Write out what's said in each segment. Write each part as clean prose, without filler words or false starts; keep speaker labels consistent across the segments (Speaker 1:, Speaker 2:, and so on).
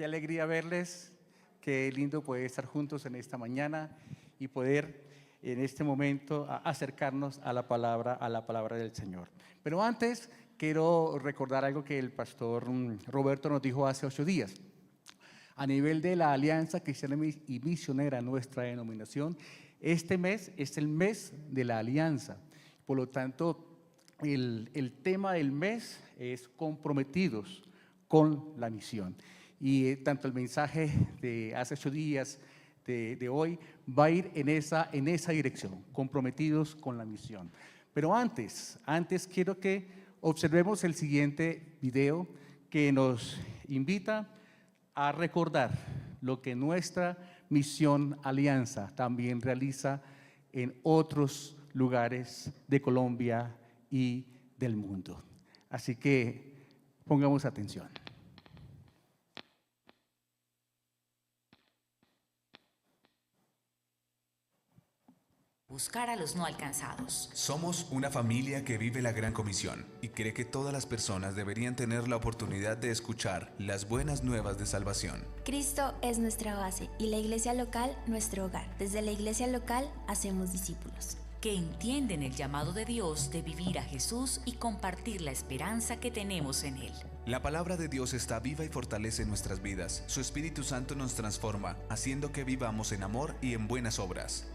Speaker 1: Qué alegría verles, qué lindo poder estar juntos en esta mañana y poder en este momento acercarnos a la palabra del Señor. Pero antes quiero recordar algo que el pastor Roberto nos dijo hace 8 días. A nivel de la Alianza Cristiana y Misionera, nuestra denominación, este mes es el mes de la Alianza. Por lo tanto, el tema del mes es comprometidos con la misión. Y tanto el mensaje de hace 8 días de hoy va a ir en esa dirección, comprometidos con la misión. Pero antes quiero que observemos el siguiente video que nos invita a recordar lo que nuestra misión Alianza también realiza en otros lugares de Colombia y del mundo. Así que pongamos atención.
Speaker 2: Buscar a los no alcanzados.
Speaker 3: Somos una familia que vive la Gran Comisión y cree que todas las personas deberían tener la oportunidad de escuchar las buenas nuevas de salvación.
Speaker 4: Cristo es nuestra base y la iglesia local nuestro hogar. Desde la iglesia local hacemos discípulos
Speaker 2: Que entienden el llamado de Dios de vivir a Jesús y compartir la esperanza que tenemos en Él.
Speaker 3: La palabra de Dios está viva y fortalece nuestras vidas. Su Espíritu Santo nos transforma, haciendo que vivamos en amor y en buenas obras.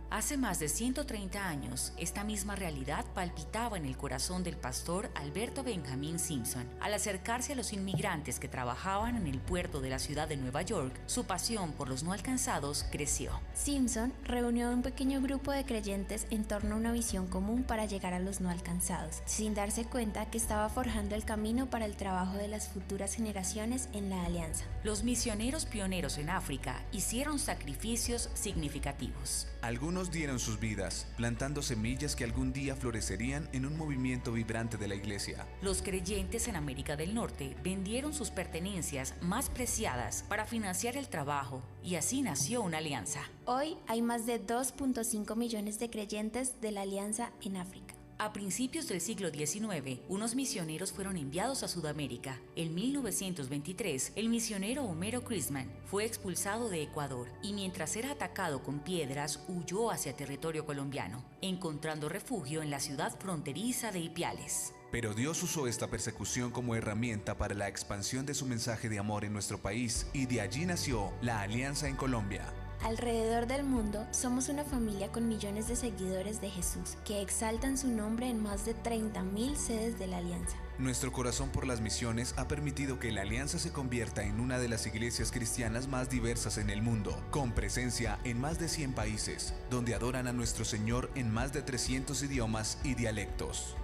Speaker 2: Hace más de 130 años, esta misma realidad palpitaba en el corazón del pastor Alberto Benjamín Simpson. Al acercarse a los inmigrantes que trabajaban en el puerto de la ciudad de Nueva York, su pasión por los no alcanzados creció.
Speaker 4: Simpson reunió a un pequeño grupo de creyentes en torno a una visión común para llegar a los no alcanzados, sin darse cuenta que estaba forjando el camino para el trabajo de las futuras generaciones en la Alianza.
Speaker 2: Los misioneros pioneros en África hicieron sacrificios significativos.
Speaker 3: Algunos dieron sus vidas, plantando semillas que algún día florecerían en un movimiento vibrante de la iglesia.
Speaker 2: Los creyentes en América del Norte vendieron sus pertenencias más preciadas para financiar el trabajo y así nació una alianza.
Speaker 4: Hoy hay más de 2.5 millones de creyentes de la Alianza en África.
Speaker 2: A principios del siglo XIX, unos misioneros fueron enviados a Sudamérica. En 1923, el misionero Homero Chrisman fue expulsado de Ecuador y mientras era atacado con piedras, huyó hacia territorio colombiano, encontrando refugio en la ciudad fronteriza de Ipiales.
Speaker 3: Pero Dios usó esta persecución como herramienta para la expansión de su mensaje de amor en nuestro país y de allí nació la Alianza en Colombia.
Speaker 4: Alrededor del mundo somos una familia con millones de seguidores de Jesús que exaltan su nombre en más de 30.000 sedes de la Alianza.
Speaker 3: Nuestro corazón por las misiones ha permitido que la Alianza se convierta en una de las iglesias cristianas más diversas en el mundo, con presencia en más de 100 países, donde adoran a nuestro Señor en más de 300 idiomas y dialectos.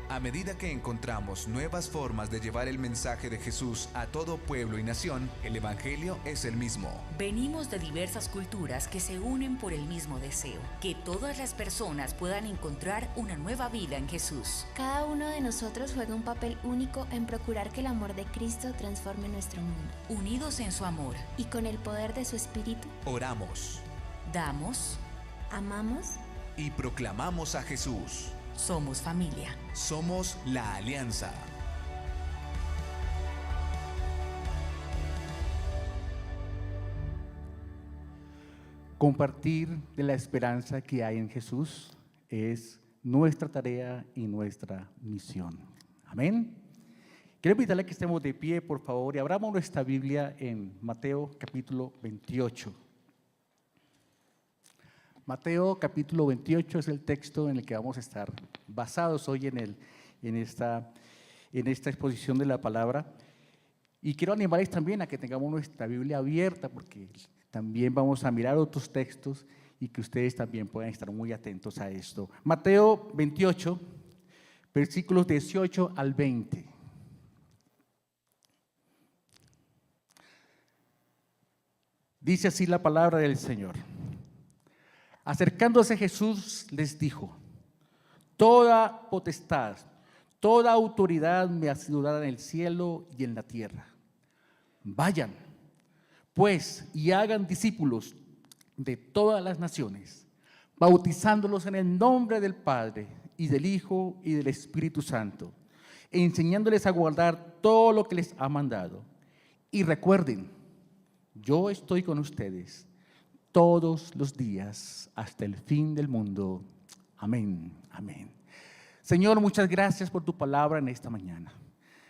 Speaker 3: A medida que encontramos nuevas formas de llevar el mensaje de Jesús a todo pueblo y nación, el Evangelio es el mismo.
Speaker 2: Venimos de diversas culturas que se unen por el mismo deseo, que todas las personas puedan encontrar una nueva vida en Jesús.
Speaker 4: Cada uno de nosotros juega un papel único en procurar que el amor de Cristo transforme nuestro mundo.
Speaker 2: Unidos en su amor,
Speaker 4: Y con el poder de su Espíritu,
Speaker 3: Oramos
Speaker 2: damos,
Speaker 4: amamos.
Speaker 3: y proclamamos a Jesús.
Speaker 2: somos familia.
Speaker 3: Somos la Alianza.
Speaker 1: Compartir de la esperanza que hay en Jesús es nuestra tarea y nuestra misión. Amén. Quiero invitarle a que estemos de pie, por favor, y abramos nuestra Biblia en Mateo capítulo 28. Mateo capítulo 28 es el texto en el que vamos a estar basados hoy en esta exposición de la palabra. Y quiero animarles también a que tengamos nuestra Biblia abierta, porque también vamos a mirar otros textos y que ustedes también puedan estar muy atentos a esto. Mateo 28, versículos 18 al 20. Dice así la palabra del Señor. Acercándose Jesús les dijo: toda potestad, toda autoridad me ha sido dada en el cielo y en la tierra. Vayan, pues, y hagan discípulos de todas las naciones, bautizándolos en el nombre del Padre y del Hijo y del Espíritu Santo, enseñándoles a guardar todo lo que les ha mandado. Y recuerden, yo estoy con ustedes todos los días hasta el fin del mundo. Amén, amén. Señor, muchas gracias por tu palabra en esta mañana.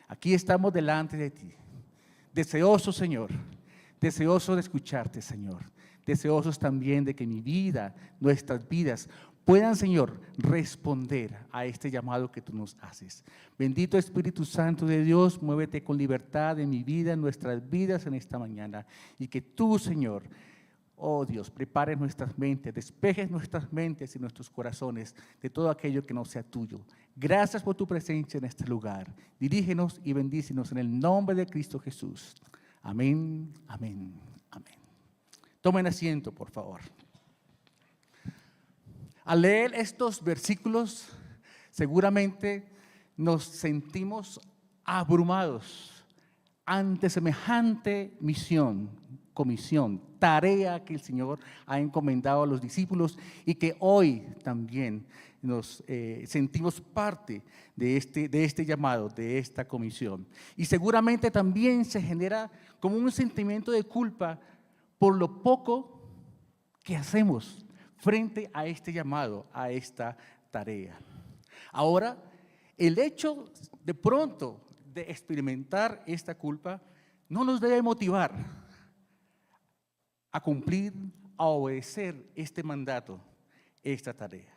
Speaker 1: Aquí estamos delante de ti, deseosos, Señor, deseosos de escucharte, Señor, deseosos también de que mi vida, nuestras vidas, puedan, Señor, responder a este llamado que tú nos haces. Bendito Espíritu Santo de Dios, muévete con libertad en mi vida, en nuestras vidas en esta mañana, y que tú, Señor, oh Dios, prepare nuestras mentes, despejes nuestras mentes y nuestros corazones de todo aquello que no sea tuyo. Gracias por tu presencia en este lugar. Dirígenos y bendícenos en el nombre de Cristo Jesús. Amén, amén, amén. Tomen asiento, por favor. Al leer estos versículos, seguramente nos sentimos abrumados ante semejante misión, comisión, tarea que el Señor ha encomendado a los discípulos y que hoy también nos sentimos parte de este llamado, de esta comisión. Y seguramente también se genera como un sentimiento de culpa por lo poco que hacemos frente a este llamado, a esta tarea. Ahora, el hecho de pronto de experimentar esta culpa no nos debe motivar a cumplir, a obedecer este mandato, esta tarea.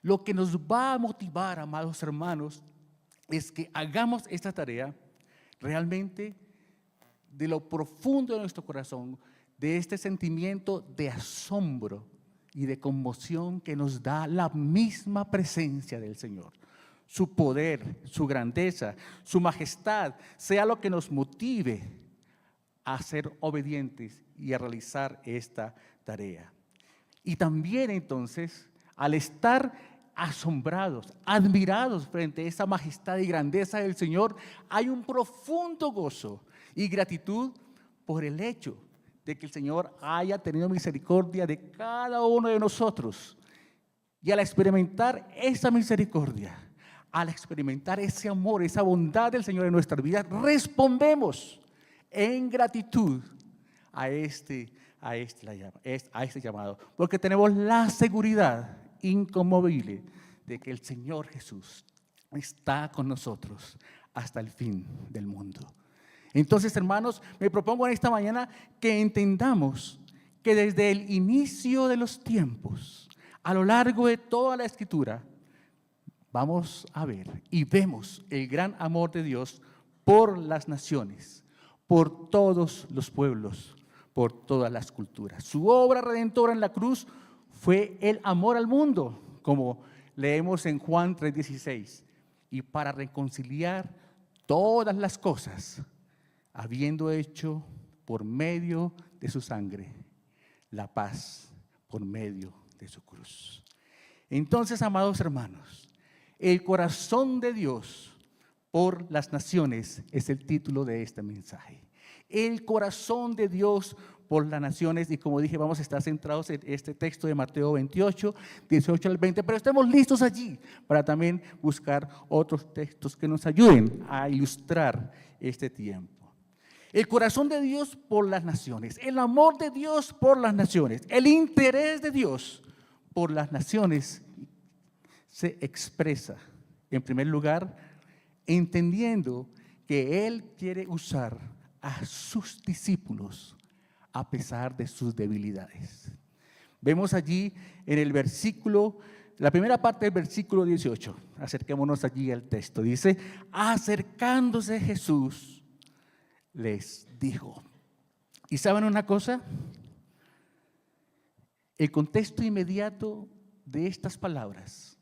Speaker 1: Lo que nos va a motivar, amados hermanos, es que hagamos esta tarea realmente de lo profundo de nuestro corazón, de este sentimiento de asombro y de conmoción que nos da la misma presencia del Señor. Su poder, su grandeza, su majestad, sea lo que nos motive a ser obedientes y a realizar esta tarea. Y también entonces, al estar asombrados, admirados frente a esa majestad y grandeza del Señor, hay un profundo gozo y gratitud por el hecho de que el Señor haya tenido misericordia de cada uno de nosotros. Y al experimentar esa misericordia, al experimentar ese amor, esa bondad del Señor en nuestras vidas, respondemos en gratitud a este llamado, porque tenemos la seguridad inconmovible de que el Señor Jesús está con nosotros hasta el fin del mundo. Entonces, hermanos, me propongo en esta mañana que entendamos que desde el inicio de los tiempos, a lo largo de toda la Escritura, vamos a ver y vemos el gran amor de Dios por las naciones, por todos los pueblos, por todas las culturas. Su obra redentora en la cruz fue el amor al mundo, como leemos en Juan 3:16, y para reconciliar todas las cosas, habiendo hecho por medio de su sangre la paz por medio de su cruz. Entonces, amados hermanos, el corazón de Dios por las naciones es el título de este mensaje. El corazón de Dios por las naciones, y como dije, vamos a estar centrados en este texto de Mateo 28, 18 al 20, pero estemos listos allí para también buscar otros textos que nos ayuden a ilustrar este tiempo. El corazón de Dios por las naciones, el amor de Dios por las naciones, el interés de Dios por las naciones se expresa, en primer lugar, entendiendo que Él quiere usar a sus discípulos a pesar de sus debilidades. Vemos allí en el versículo, la primera parte del versículo 18, acerquémonos allí al texto, dice, acercándose Jesús, les dijo. ¿Y saben una cosa? El contexto inmediato de estas palabras,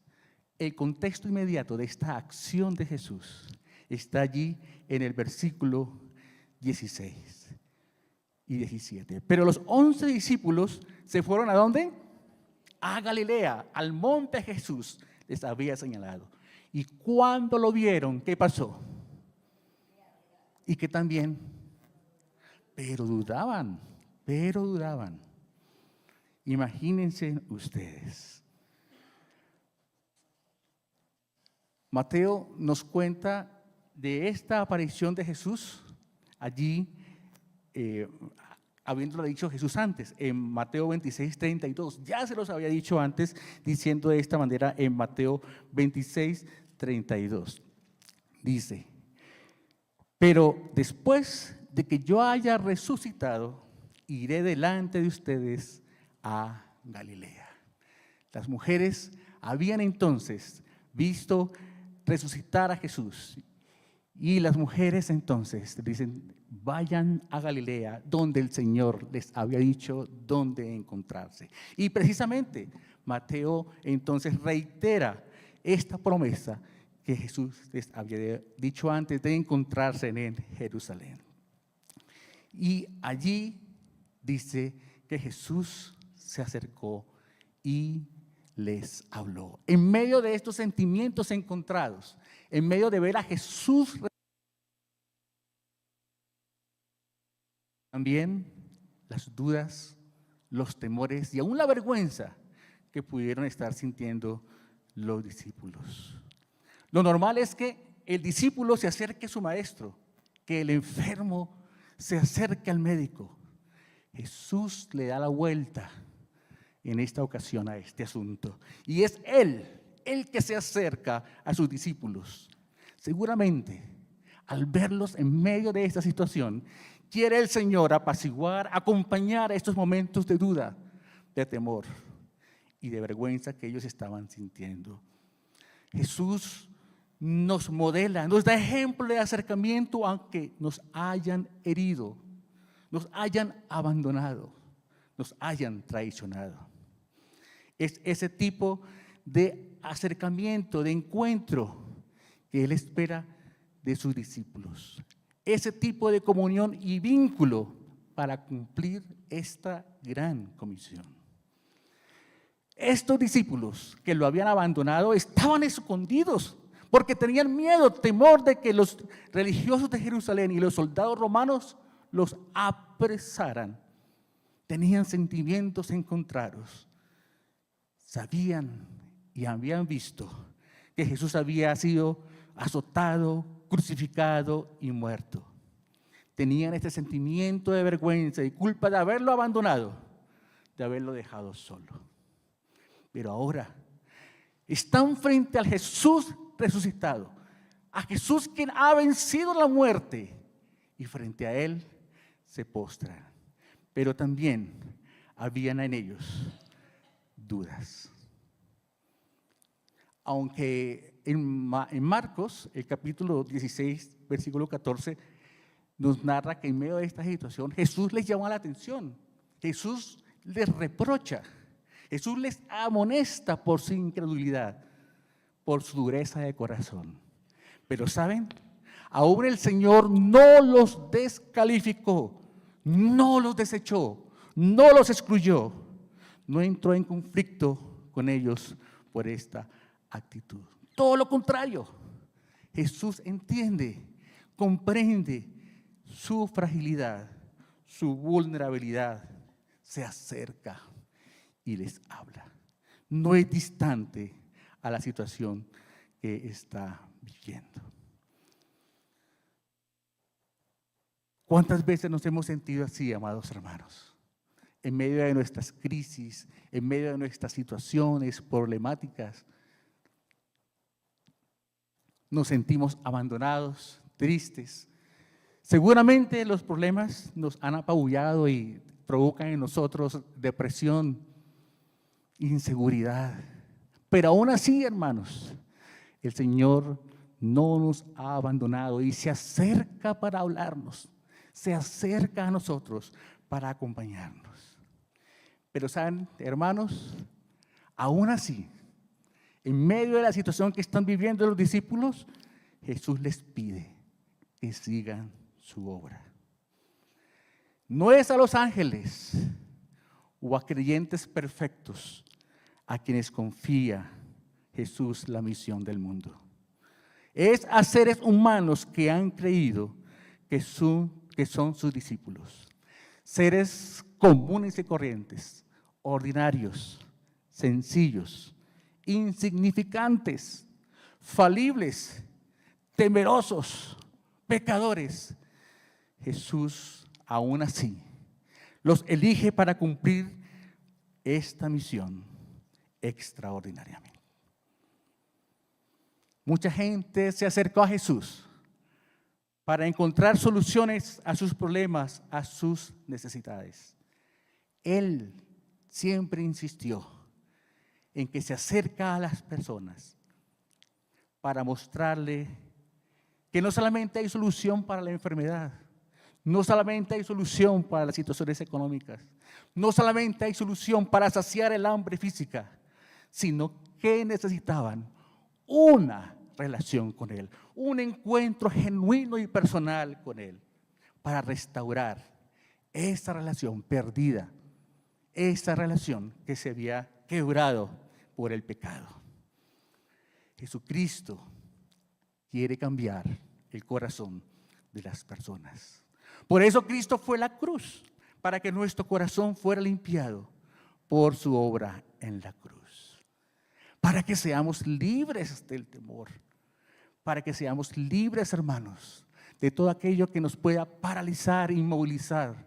Speaker 1: el contexto inmediato de esta acción de Jesús está allí en el versículo 16 y 17. Pero los 11 discípulos se fueron ¿a dónde? A Galilea, al monte Jesús les había señalado. Y cuando lo vieron, ¿qué pasó? Y que también, pero dudaban. Imagínense ustedes. Mateo nos cuenta de esta aparición de Jesús allí, habiéndolo dicho Jesús antes, en Mateo 26, 32. Ya se los había dicho antes, diciendo de esta manera en Mateo 26, 32. Dice: pero después de que yo haya resucitado, iré delante de ustedes a Galilea. Las mujeres habían entonces visto resucitar a Jesús, y las mujeres entonces dicen: vayan a Galilea, donde el Señor les había dicho dónde encontrarse. Y precisamente Mateo entonces reitera esta promesa que Jesús les había dicho antes de encontrarse en Jerusalén. Y allí dice que Jesús se acercó y les habló. En medio de estos sentimientos encontrados, en medio de ver a Jesús, también las dudas, los temores y aún la vergüenza que pudieron estar sintiendo los discípulos. Lo normal es que el discípulo se acerque a su maestro, que el enfermo se acerque al médico. Jesús le da la vuelta en esta ocasión a este asunto, y es Él el que se acerca a sus discípulos. Seguramente, al verlos en medio de esta situación, quiere el Señor apaciguar, acompañar a estos momentos de duda, de temor y de vergüenza que ellos estaban sintiendo. Jesús nos modela, nos da ejemplo de acercamiento, aunque nos hayan herido, nos hayan abandonado, nos hayan traicionado. Es ese tipo de acercamiento, de encuentro que Él espera de sus discípulos. Ese tipo de comunión y vínculo para cumplir esta gran comisión. Estos discípulos que lo habían abandonado estaban escondidos porque tenían miedo, temor de que los religiosos de Jerusalén y los soldados romanos los apresaran. Tenían sentimientos encontrados. Sabían y habían visto que Jesús había sido azotado, crucificado y muerto. Tenían este sentimiento de vergüenza y culpa de haberlo abandonado, de haberlo dejado solo. Pero ahora están frente al Jesús resucitado, a Jesús quien ha vencido la muerte, y frente a Él se postran. Pero también habían en ellos dudas. Aunque en Marcos, el capítulo 16, versículo 14, nos narra que en medio de esta situación Jesús les llama la atención, Jesús les reprocha, Jesús les amonesta por su incredulidad, por su dureza de corazón. Pero ¿saben? Aún el Señor no los descalificó, no los desechó, no los excluyó, no entró en conflicto con ellos por esta actitud. Todo lo contrario, Jesús entiende, comprende su fragilidad, su vulnerabilidad, se acerca y les habla. No es distante a la situación que está viviendo. ¿Cuántas veces nos hemos sentido así, amados hermanos? En medio de nuestras crisis, en medio de nuestras situaciones problemáticas, nos sentimos abandonados, tristes. Seguramente los problemas nos han apabullado y provocan en nosotros depresión, inseguridad. Pero aún así, hermanos, el Señor no nos ha abandonado y se acerca para hablarnos, se acerca a nosotros para acompañarnos. Pero saben, hermanos, aún así, en medio de la situación que están viviendo los discípulos, Jesús les pide que sigan su obra. No es a los ángeles o a creyentes perfectos a quienes confía Jesús la misión del mundo. Es a seres humanos que han creído que son sus discípulos. Seres comunes y corrientes, ordinarios, sencillos, insignificantes, falibles, temerosos, pecadores, Jesús aún así los elige para cumplir esta misión extraordinariamente. Mucha gente se acercó a Jesús para encontrar soluciones a sus problemas, a sus necesidades. Él siempre insistió en que se acerca a las personas para mostrarle que no solamente hay solución para la enfermedad, no solamente hay solución para las situaciones económicas, no solamente hay solución para saciar el hambre física, sino que necesitaban una relación con Él, un encuentro genuino y personal con Él, para restaurar esa relación perdida, esa relación que se había quebrado por el pecado. Jesucristo quiere cambiar el corazón de las personas. Por eso Cristo fue a la cruz, para que nuestro corazón fuera limpiado por su obra en la cruz. Para que seamos libres del temor, para que seamos libres, hermanos, de todo aquello que nos pueda paralizar, inmovilizar,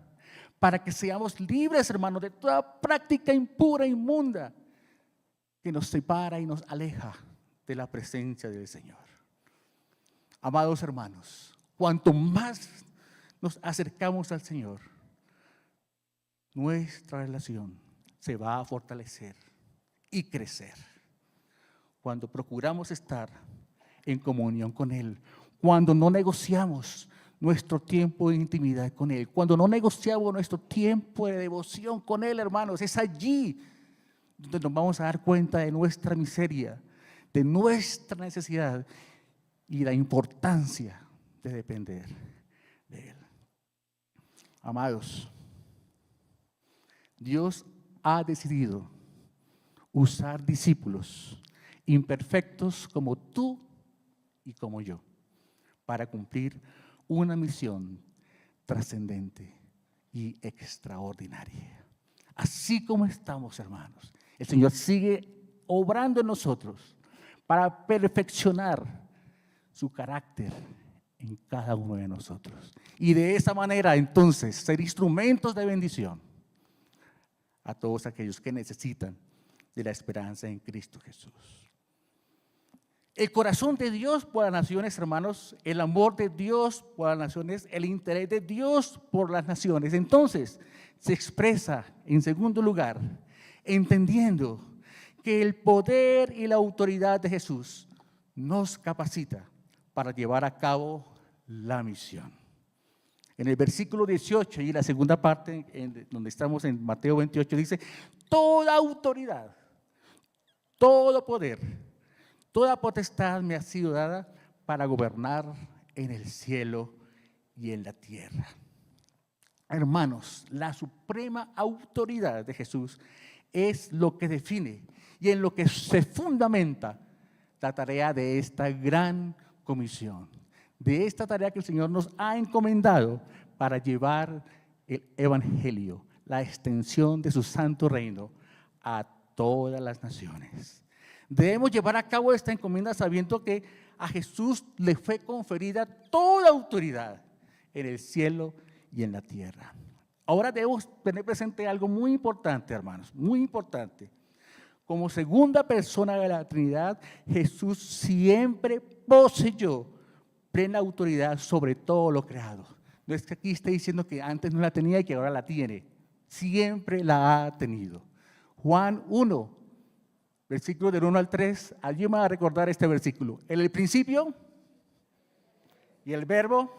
Speaker 1: para que seamos libres, hermanos, de toda práctica impura, inmunda, que nos separa y nos aleja de la presencia del Señor. Amados hermanos, cuanto más nos acercamos al Señor, nuestra relación se va a fortalecer y crecer. Cuando procuramos estar en comunión con Él, cuando no negociamos nuestro tiempo de intimidad con Él, cuando no negociamos nuestro tiempo de devoción con Él, hermanos, es allí donde nos vamos a dar cuenta de nuestra miseria, de nuestra necesidad y la importancia de depender de Él. Amados, Dios ha decidido usar discípulos imperfectos como tú y como yo, para cumplir una misión trascendente y extraordinaria. Así como estamos, hermanos, el Señor sigue obrando en nosotros para perfeccionar su carácter en cada uno de nosotros. Y de esa manera, entonces, ser instrumentos de bendición a todos aquellos que necesitan de la esperanza en Cristo Jesús. El corazón de Dios por las naciones, hermanos, el amor de Dios por las naciones, el interés de Dios por las naciones. Entonces, se expresa, en segundo lugar, entendiendo que el poder y la autoridad de Jesús nos capacita para llevar a cabo la misión. En el versículo 18 y la segunda parte, donde estamos en Mateo 28, dice: toda autoridad, todo poder, toda potestad me ha sido dada para gobernar en el cielo y en la tierra. Hermanos, la suprema autoridad de Jesús es lo que define y en lo que se fundamenta la tarea de esta gran comisión, de esta tarea que el Señor nos ha encomendado para llevar el evangelio, la extensión de su santo reino a todas las naciones. Debemos llevar a cabo esta encomienda sabiendo que a Jesús le fue conferida toda autoridad en el cielo y en la tierra. Ahora debemos tener presente algo muy importante, hermanos, muy importante. Como segunda persona de la Trinidad, Jesús siempre poseyó plena autoridad sobre todo lo creado. No es que aquí esté diciendo que antes no la tenía y que ahora la tiene. Siempre la ha tenido. Juan 1, versículos del 1 al 3, allí me va a recordar este versículo. En el principio, y el verbo,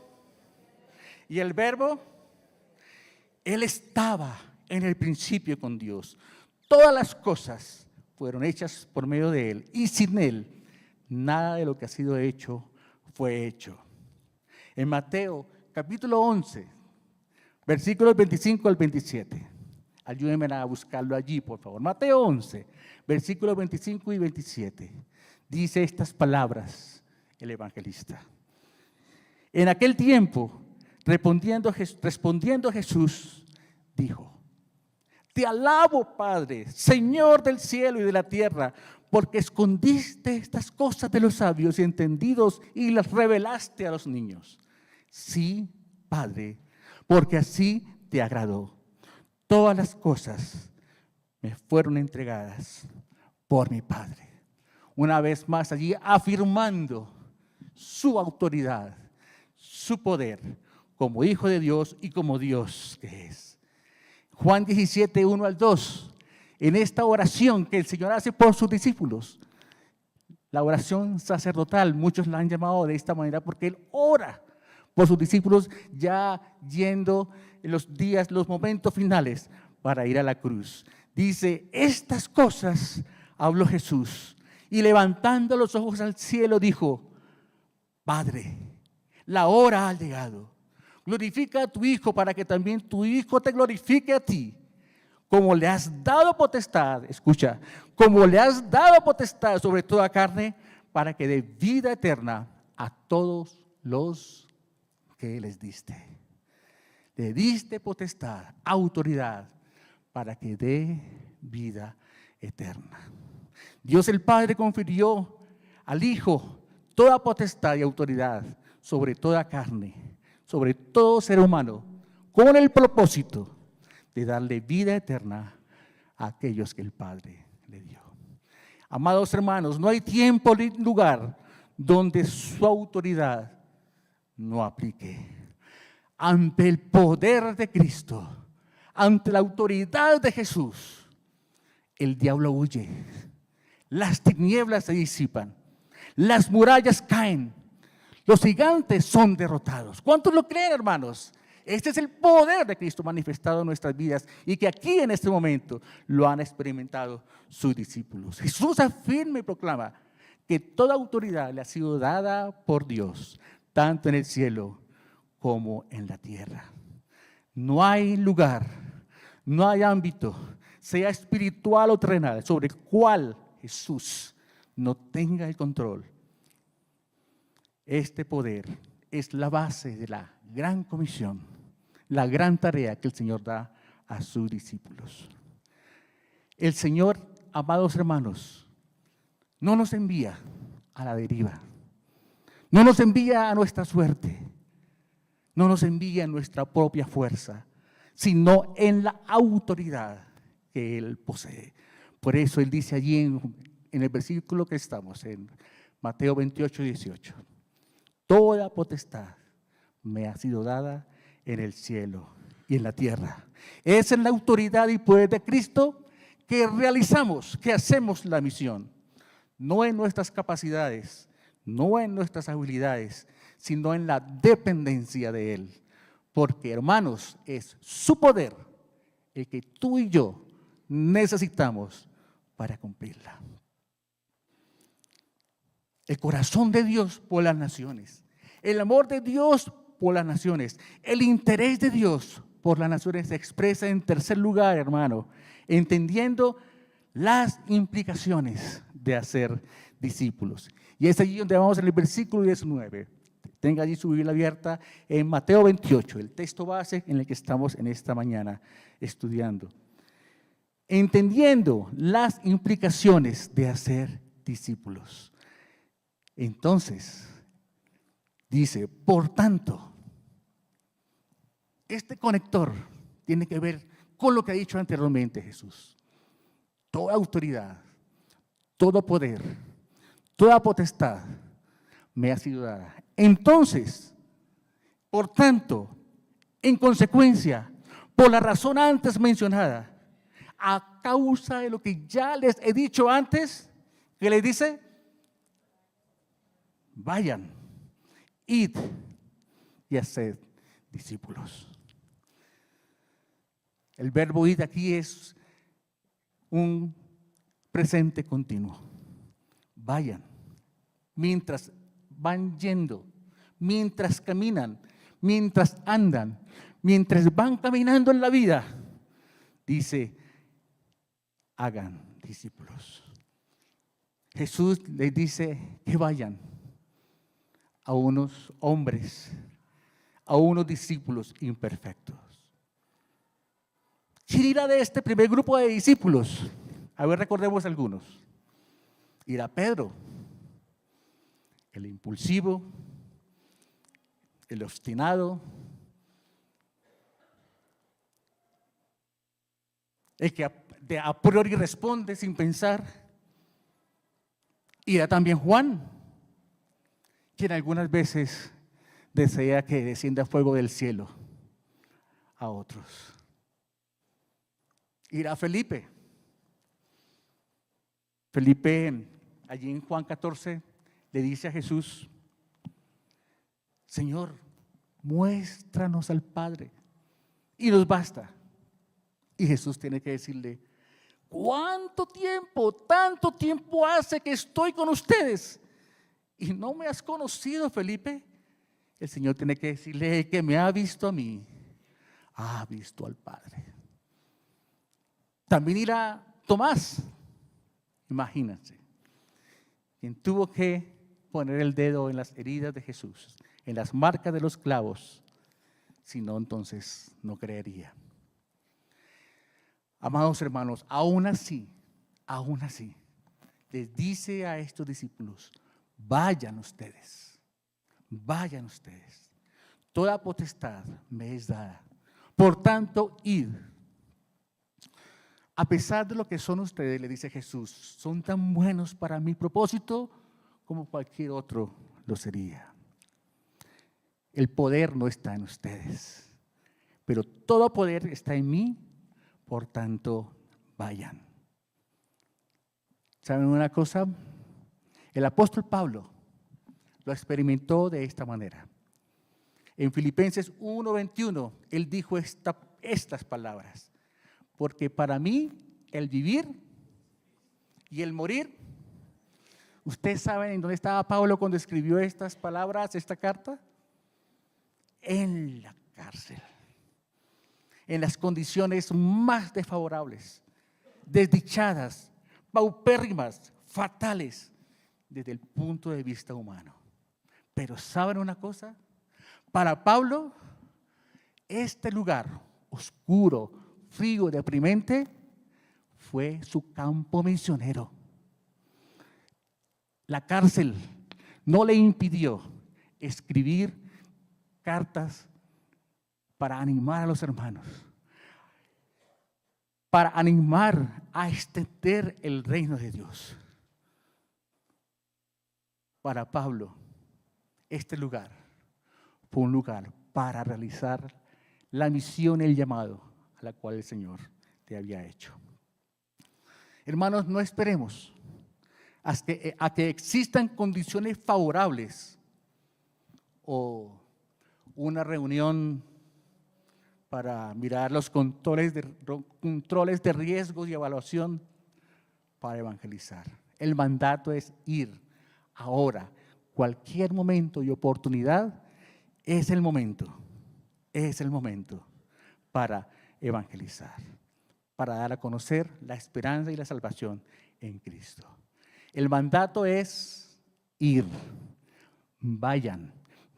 Speaker 1: Él estaba en el principio con Dios. Todas las cosas fueron hechas por medio de Él, y sin Él, nada de lo que ha sido hecho fue hecho. En Mateo, capítulo 11, versículos 25 al 27. Ayúdenme a buscarlo allí, por favor. Mateo 11, versículos 25 y 27. Dice estas palabras el evangelista. En aquel tiempo, respondiendo Jesús, dijo: Te alabo, Padre, Señor del cielo y de la tierra, porque escondiste estas cosas de los sabios y entendidos y las revelaste a los niños. Sí, Padre, porque así te agradó. Todas las cosas me fueron entregadas por mi Padre. Una vez más allí afirmando su autoridad, su poder como Hijo de Dios y como Dios que es. Juan 17, 1 al 2. En esta oración que el Señor hace por sus discípulos, la oración sacerdotal, muchos la han llamado de esta manera porque Él ora por sus discípulos ya yendo en los días, los momentos finales para ir a la cruz. Dice, estas cosas habló Jesús y levantando los ojos al cielo dijo, Padre, la hora ha llegado. Glorifica a tu Hijo para que también tu Hijo te glorifique a ti. Como le has dado potestad, escucha, como le has dado potestad sobre toda carne, para que dé vida eterna a todos los que les diste. Le diste potestad, autoridad, para que dé vida eterna. Dios el Padre confirió al Hijo toda potestad y autoridad sobre toda carne, sobre todo ser humano, con el propósito de darle vida eterna a aquellos que el Padre le dio. Amados hermanos, no hay tiempo ni lugar donde su autoridad no aplique. Ante el poder de Cristo, ante la autoridad de Jesús, el diablo huye, las tinieblas se disipan, las murallas caen, los gigantes son derrotados. ¿Cuántos lo creen, hermanos? Este es el poder de Cristo manifestado en nuestras vidas y que aquí en este momento lo han experimentado sus discípulos. Jesús afirma y proclama que toda autoridad le ha sido dada por Dios, tanto en el cielo como en la tierra. No hay lugar, no hay ámbito, sea espiritual o terrenal, sobre el cual Jesús no tenga el control. Este poder es la base de la gran comisión, la gran tarea que el Señor da a sus discípulos. El Señor, amados hermanos, no nos envía a la deriva, no nos envía a nuestra suerte, no nos envía en nuestra propia fuerza, sino en la autoridad que Él posee. Por eso Él dice allí en el versículo que estamos, en Mateo 28, 18, toda potestad me ha sido dada en el cielo y en la tierra. Es en la autoridad y poder de Cristo que realizamos, que hacemos la misión. No en nuestras capacidades, no en nuestras habilidades, sino en la dependencia de Él. Porque, hermanos, es su poder el que tú y yo necesitamos para cumplirla. El corazón de Dios por las naciones, el amor de Dios por las naciones, el interés de Dios por las naciones se expresa en tercer lugar, hermano, entendiendo las implicaciones de hacer discípulos. Y es allí donde vamos en el versículo 19. Tenga allí su Biblia abierta en Mateo 28, el texto base en el que estamos en esta mañana estudiando. Entendiendo las implicaciones de hacer discípulos. Entonces, dice, por tanto, este conector tiene que ver con lo que ha dicho anteriormente Jesús. Toda autoridad, todo poder, toda potestad me ha sido dada. Entonces, por tanto, en consecuencia, por la razón antes mencionada, a causa de lo que ya les he dicho antes, que les dice, vayan, id y haced discípulos. El verbo id aquí es un presente continuo. Vayan, mientras van yendo, mientras caminan, mientras andan, mientras van caminando en la vida, dice, hagan discípulos. Jesús les dice que vayan a unos hombres, a unos discípulos imperfectos. ¿Quién irá de este primer grupo de discípulos? A ver, recordemos algunos. Irá Pedro, el impulsivo, el obstinado, el que a priori responde sin pensar. Irá también Juan, quien algunas veces desea que descienda fuego del cielo a otros. Irá Felipe. Felipe, allí en Juan 14, le dice a Jesús: Señor, muéstranos al Padre y nos basta. Y Jesús tiene que decirle: ¿cuánto tiempo, tanto tiempo hace que estoy con ustedes y no me has conocido, Felipe? El Señor tiene que decirle: el que me ha visto a mí, ha visto al Padre. También irá Tomás, imagínense, quien tuvo que poner el dedo en las heridas de Jesús, en las marcas de los clavos, si no, entonces no creería. Amados hermanos, aún así, les dice a estos discípulos: vayan ustedes, toda potestad me es dada, por tanto, id. A pesar de lo que son ustedes, le dice Jesús, son tan buenos para mi propósito como cualquier otro lo sería. El poder no está en ustedes, pero todo poder está en mí, por tanto, vayan. ¿Saben una cosa? El apóstol Pablo lo experimentó de esta manera. En Filipenses 1:21, él dijo estas palabras: porque para mí el vivir y el morir. ¿Ustedes saben en dónde estaba Pablo cuando escribió estas palabras, esta carta? En la cárcel, en las condiciones más desfavorables, desdichadas, paupérrimas, fatales, desde el punto de vista humano. Pero ¿saben una cosa? Para Pablo, este lugar oscuro, frío, deprimente, fue su campo misionero. La cárcel no le impidió escribir cartas para animar a los hermanos, para animar a extender el reino de Dios. Para Pablo, este lugar fue un lugar para realizar la misión, el llamado a la cual el Señor te había hecho. Hermanos, no esperemos a que existan condiciones favorables o una reunión para mirar los controles de riesgos y evaluación para evangelizar. El mandato es ir ahora. Cualquier momento y oportunidad es el momento para evangelizar, para dar a conocer la esperanza y la salvación en Cristo. El mandato es ir, vayan,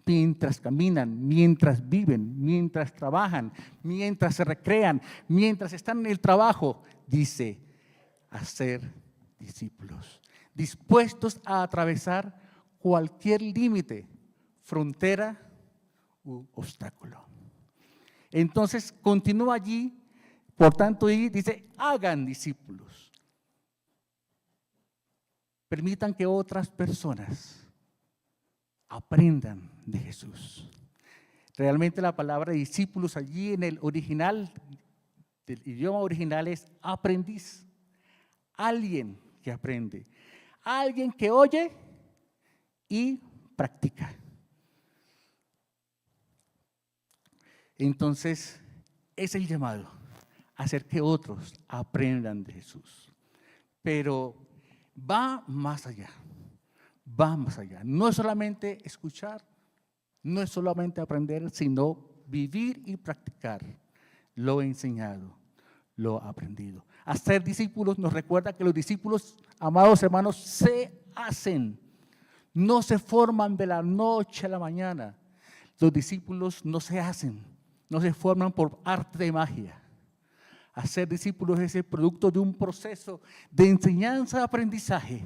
Speaker 1: mientras caminan, mientras viven, mientras trabajan, mientras se recrean, mientras están en el trabajo, dice, hacer discípulos, dispuestos a atravesar cualquier límite, frontera u obstáculo. Entonces continúa allí, por tanto, y dice, hagan discípulos. Permitan que otras personas aprendan de Jesús. Realmente la palabra discípulos allí en el original, del idioma original, es aprendiz. Alguien que aprende, alguien que oye y practica. Entonces, es el llamado a hacer que otros aprendan de Jesús. Pero va más allá, No es solamente escuchar, no es solamente aprender, sino vivir y practicar lo enseñado, lo aprendido. Hacer discípulos nos recuerda que los discípulos, amados hermanos, se hacen, no se forman de la noche a la mañana. Los discípulos no se hacen, no se forman por arte de magia. Hacer discípulos es el producto de un proceso de enseñanza-aprendizaje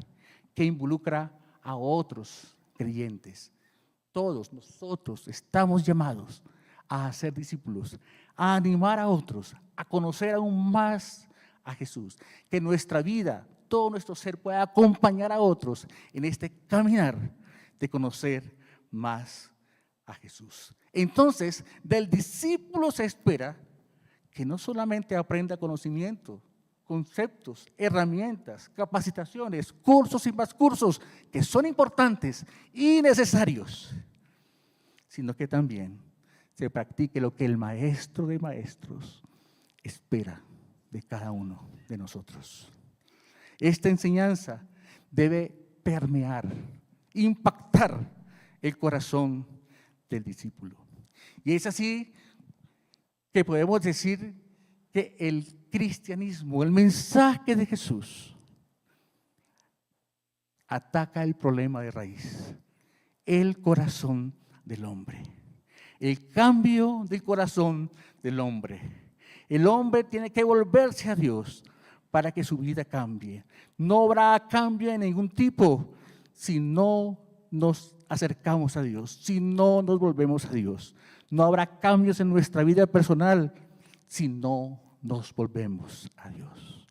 Speaker 1: que involucra a otros creyentes. Todos nosotros estamos llamados a ser discípulos, a animar a otros, a conocer aún más a Jesús. Que nuestra vida, todo nuestro ser pueda acompañar a otros en este caminar de conocer más a Jesús. Entonces, del discípulo se espera que no solamente aprenda conocimiento, conceptos, herramientas, capacitaciones, cursos y más cursos que son importantes y necesarios, sino que también se practique lo que el Maestro de Maestros espera de cada uno de nosotros. Esta enseñanza debe permear, impactar el corazón del discípulo. Y es así que podemos decir que el cristianismo, el mensaje de Jesús, ataca el problema de raíz, el corazón del hombre, el cambio del corazón del hombre. El hombre tiene que volverse a Dios para que su vida cambie. No habrá cambio de ningún tipo si no nos acercamos a Dios, si no nos volvemos a Dios. No habrá cambios en nuestra vida personal si no nos volvemos a Dios.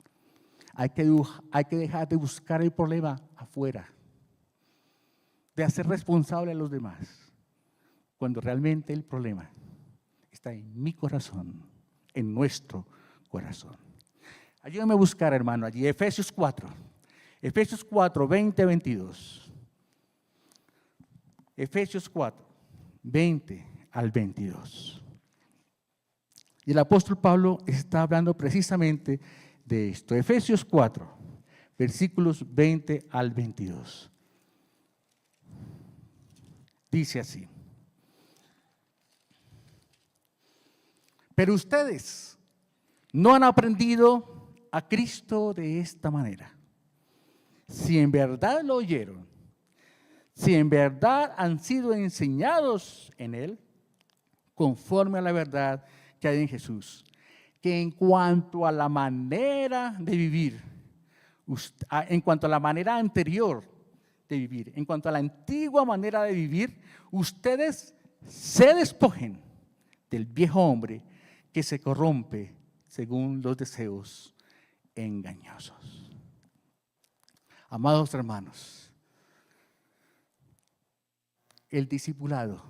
Speaker 1: Hay que dejar de buscar el problema afuera, de hacer responsable a los demás, cuando realmente el problema está en mi corazón, en nuestro corazón. Ayúdame a buscar, hermano, allí Efesios 4, 20, 22. Efesios 4, 20 al 22. Y el apóstol Pablo está hablando precisamente de esto. Efesios 4, versículos 20 al 22. Dice así: pero ustedes no han aprendido a Cristo de esta manera. Si en verdad lo oyeron, si en verdad han sido enseñados en Él, conforme a la verdad que hay en Jesús, que en cuanto a la manera de vivir, en cuanto a la manera anterior de vivir, en cuanto a la antigua manera de vivir, ustedes se despojen del viejo hombre que se corrompe según los deseos engañosos. Amados hermanos, el discipulado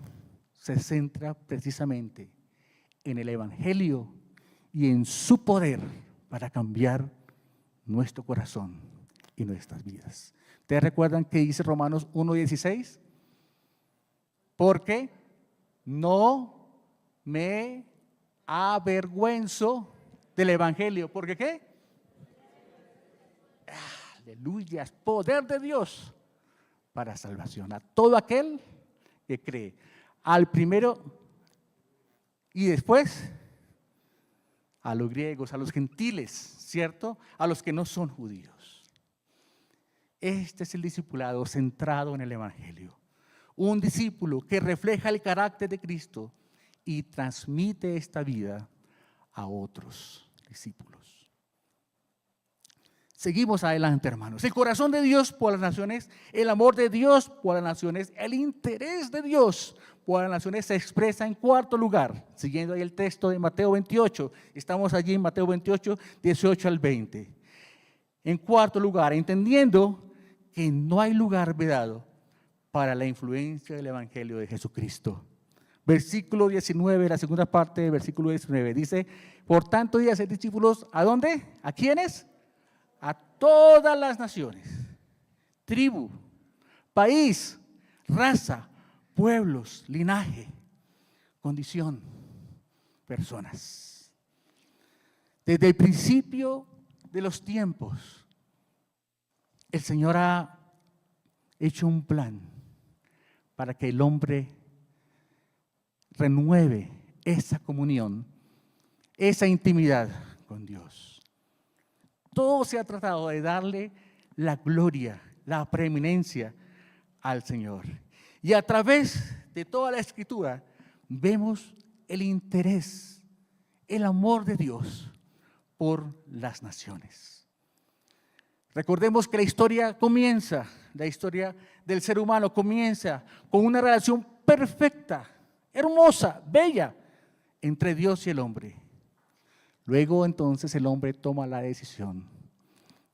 Speaker 1: se centra precisamente en el Evangelio y en su poder para cambiar nuestro corazón y nuestras vidas. ¿Ustedes recuerdan que dice Romanos 1:16? Porque no me avergüenzo del Evangelio. ¿Por qué? Aleluya, es poder de Dios para salvación a todo aquel que cree. Al primero y después a los griegos, a los gentiles, ¿cierto? A los que no son judíos. Este es el discipulado centrado en el Evangelio. Un discípulo que refleja el carácter de Cristo y transmite esta vida a otros discípulos. Seguimos adelante, hermanos. El corazón de Dios por las naciones, el amor de Dios por las naciones, el interés de Dios por las naciones se expresa en cuarto lugar, siguiendo ahí el texto de Mateo 28. Estamos allí en Mateo 28, 18 al 20. En cuarto lugar, entendiendo que no hay lugar vedado para la influencia del Evangelio de Jesucristo. Versículo 19, la segunda parte del versículo 19, dice: por tanto, y hacer discípulos, ¿a dónde? ¿A quiénes? A todas las naciones, tribu, país, raza, pueblos, linaje, condición, personas. Desde el principio de los tiempos, el Señor ha hecho un plan para que el hombre renueve esa comunión, esa intimidad con Dios. Todo se ha tratado de darle la gloria, la preeminencia al Señor. Y a través de toda la Escritura vemos el interés, el amor de Dios por las naciones. Recordemos que la historia del ser humano comienza con una relación perfecta, hermosa, bella, entre Dios y el hombre. Luego entonces el hombre toma la decisión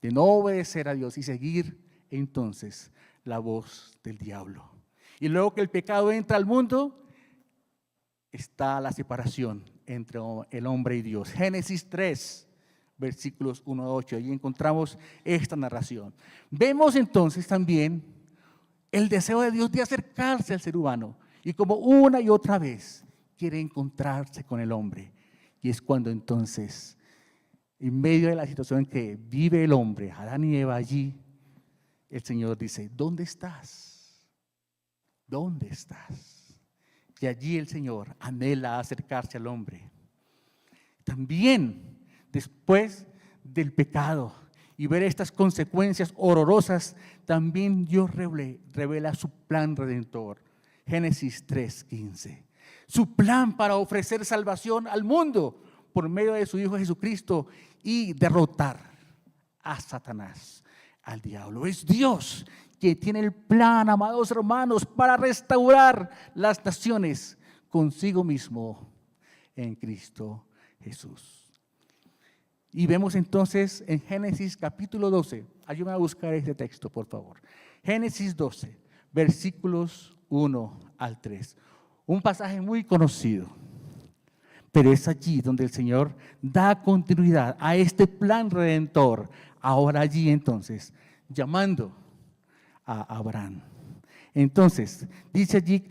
Speaker 1: de no obedecer a Dios y seguir entonces la voz del diablo. Y luego que el pecado entra al mundo, está la separación entre el hombre y Dios. Génesis 3, versículos 1 a 8, allí encontramos esta narración. Vemos entonces también el deseo de Dios de acercarse al ser humano y como una y otra vez quiere encontrarse con el hombre. Y es cuando entonces, en medio de la situación en que vive el hombre, Adán y Eva allí, el Señor dice, ¿dónde estás? ¿Dónde estás? Y allí el Señor anhela acercarse al hombre. También después del pecado y ver estas consecuencias horrorosas, también Dios revela su plan redentor. Génesis 3:15. Su plan para ofrecer salvación al mundo por medio de su Hijo Jesucristo y derrotar a Satanás, al diablo. Es Dios que tiene el plan, amados hermanos, para restaurar las naciones consigo mismo en Cristo Jesús. Y vemos entonces en Génesis capítulo 12, ayúdame a buscar este texto, por favor. Génesis 12, versículos 1 al 3. Un pasaje muy conocido, pero es allí donde el Señor da continuidad a este plan redentor. Ahora allí entonces, llamando a Abraham. Entonces, dice allí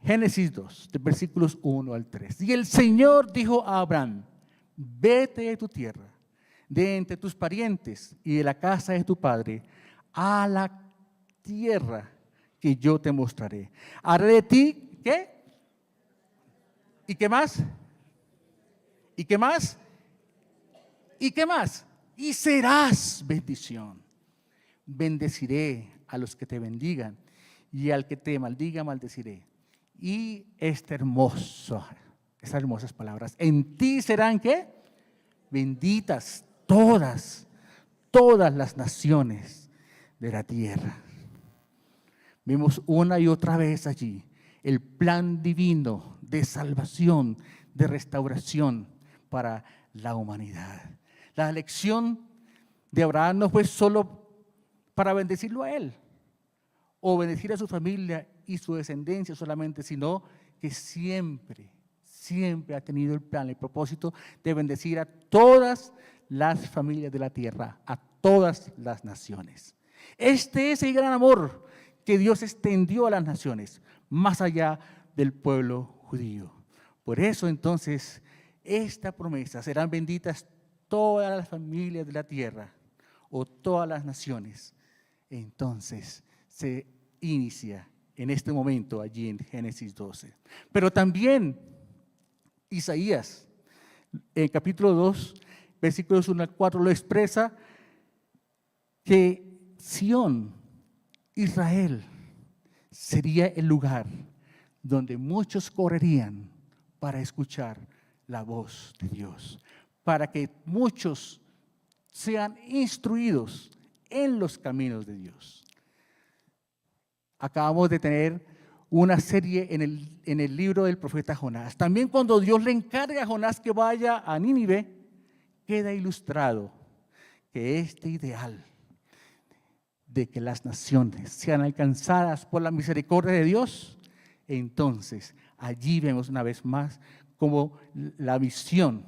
Speaker 1: Génesis 2, de versículos 1 al 3. Y el Señor dijo a Abraham, vete de tu tierra, de entre tus parientes y de la casa de tu padre, a la tierra que yo te mostraré. Haré de ti, ¿qué? ¿Y qué más? ¿Y qué más? ¿Y qué más? Y serás bendición. Bendeciré a los que te bendigan y al que te maldiga maldeciré. Y estas hermosas palabras, en ti serán ¿qué? Benditas todas las naciones de la tierra. Vemos una y otra vez allí el plan divino de salvación, de restauración para la humanidad. La elección de Abraham no fue solo para bendecirlo a él o bendecir a su familia y su descendencia solamente, sino que siempre ha tenido el plan, el propósito de bendecir a todas las familias de la tierra, a todas las naciones. Este es el gran amor que Dios extendió a las naciones, más allá del pueblo judío. Por eso entonces, esta promesa, serán benditas todas las familias de la tierra o todas las naciones. Entonces se inicia en este momento allí en Génesis 12. Pero también Isaías, en capítulo 2, versículos 1 al 4, lo expresa que Sión, Israel, sería el lugar donde muchos correrían para escuchar la voz de Dios, para que muchos sean instruidos en los caminos de Dios. Acabamos de tener una serie en el libro del profeta Jonás. También cuando Dios le encarga a Jonás que vaya a Nínive, queda ilustrado que este ideal de que las naciones sean alcanzadas por la misericordia de Dios, entonces allí vemos una vez más como la misión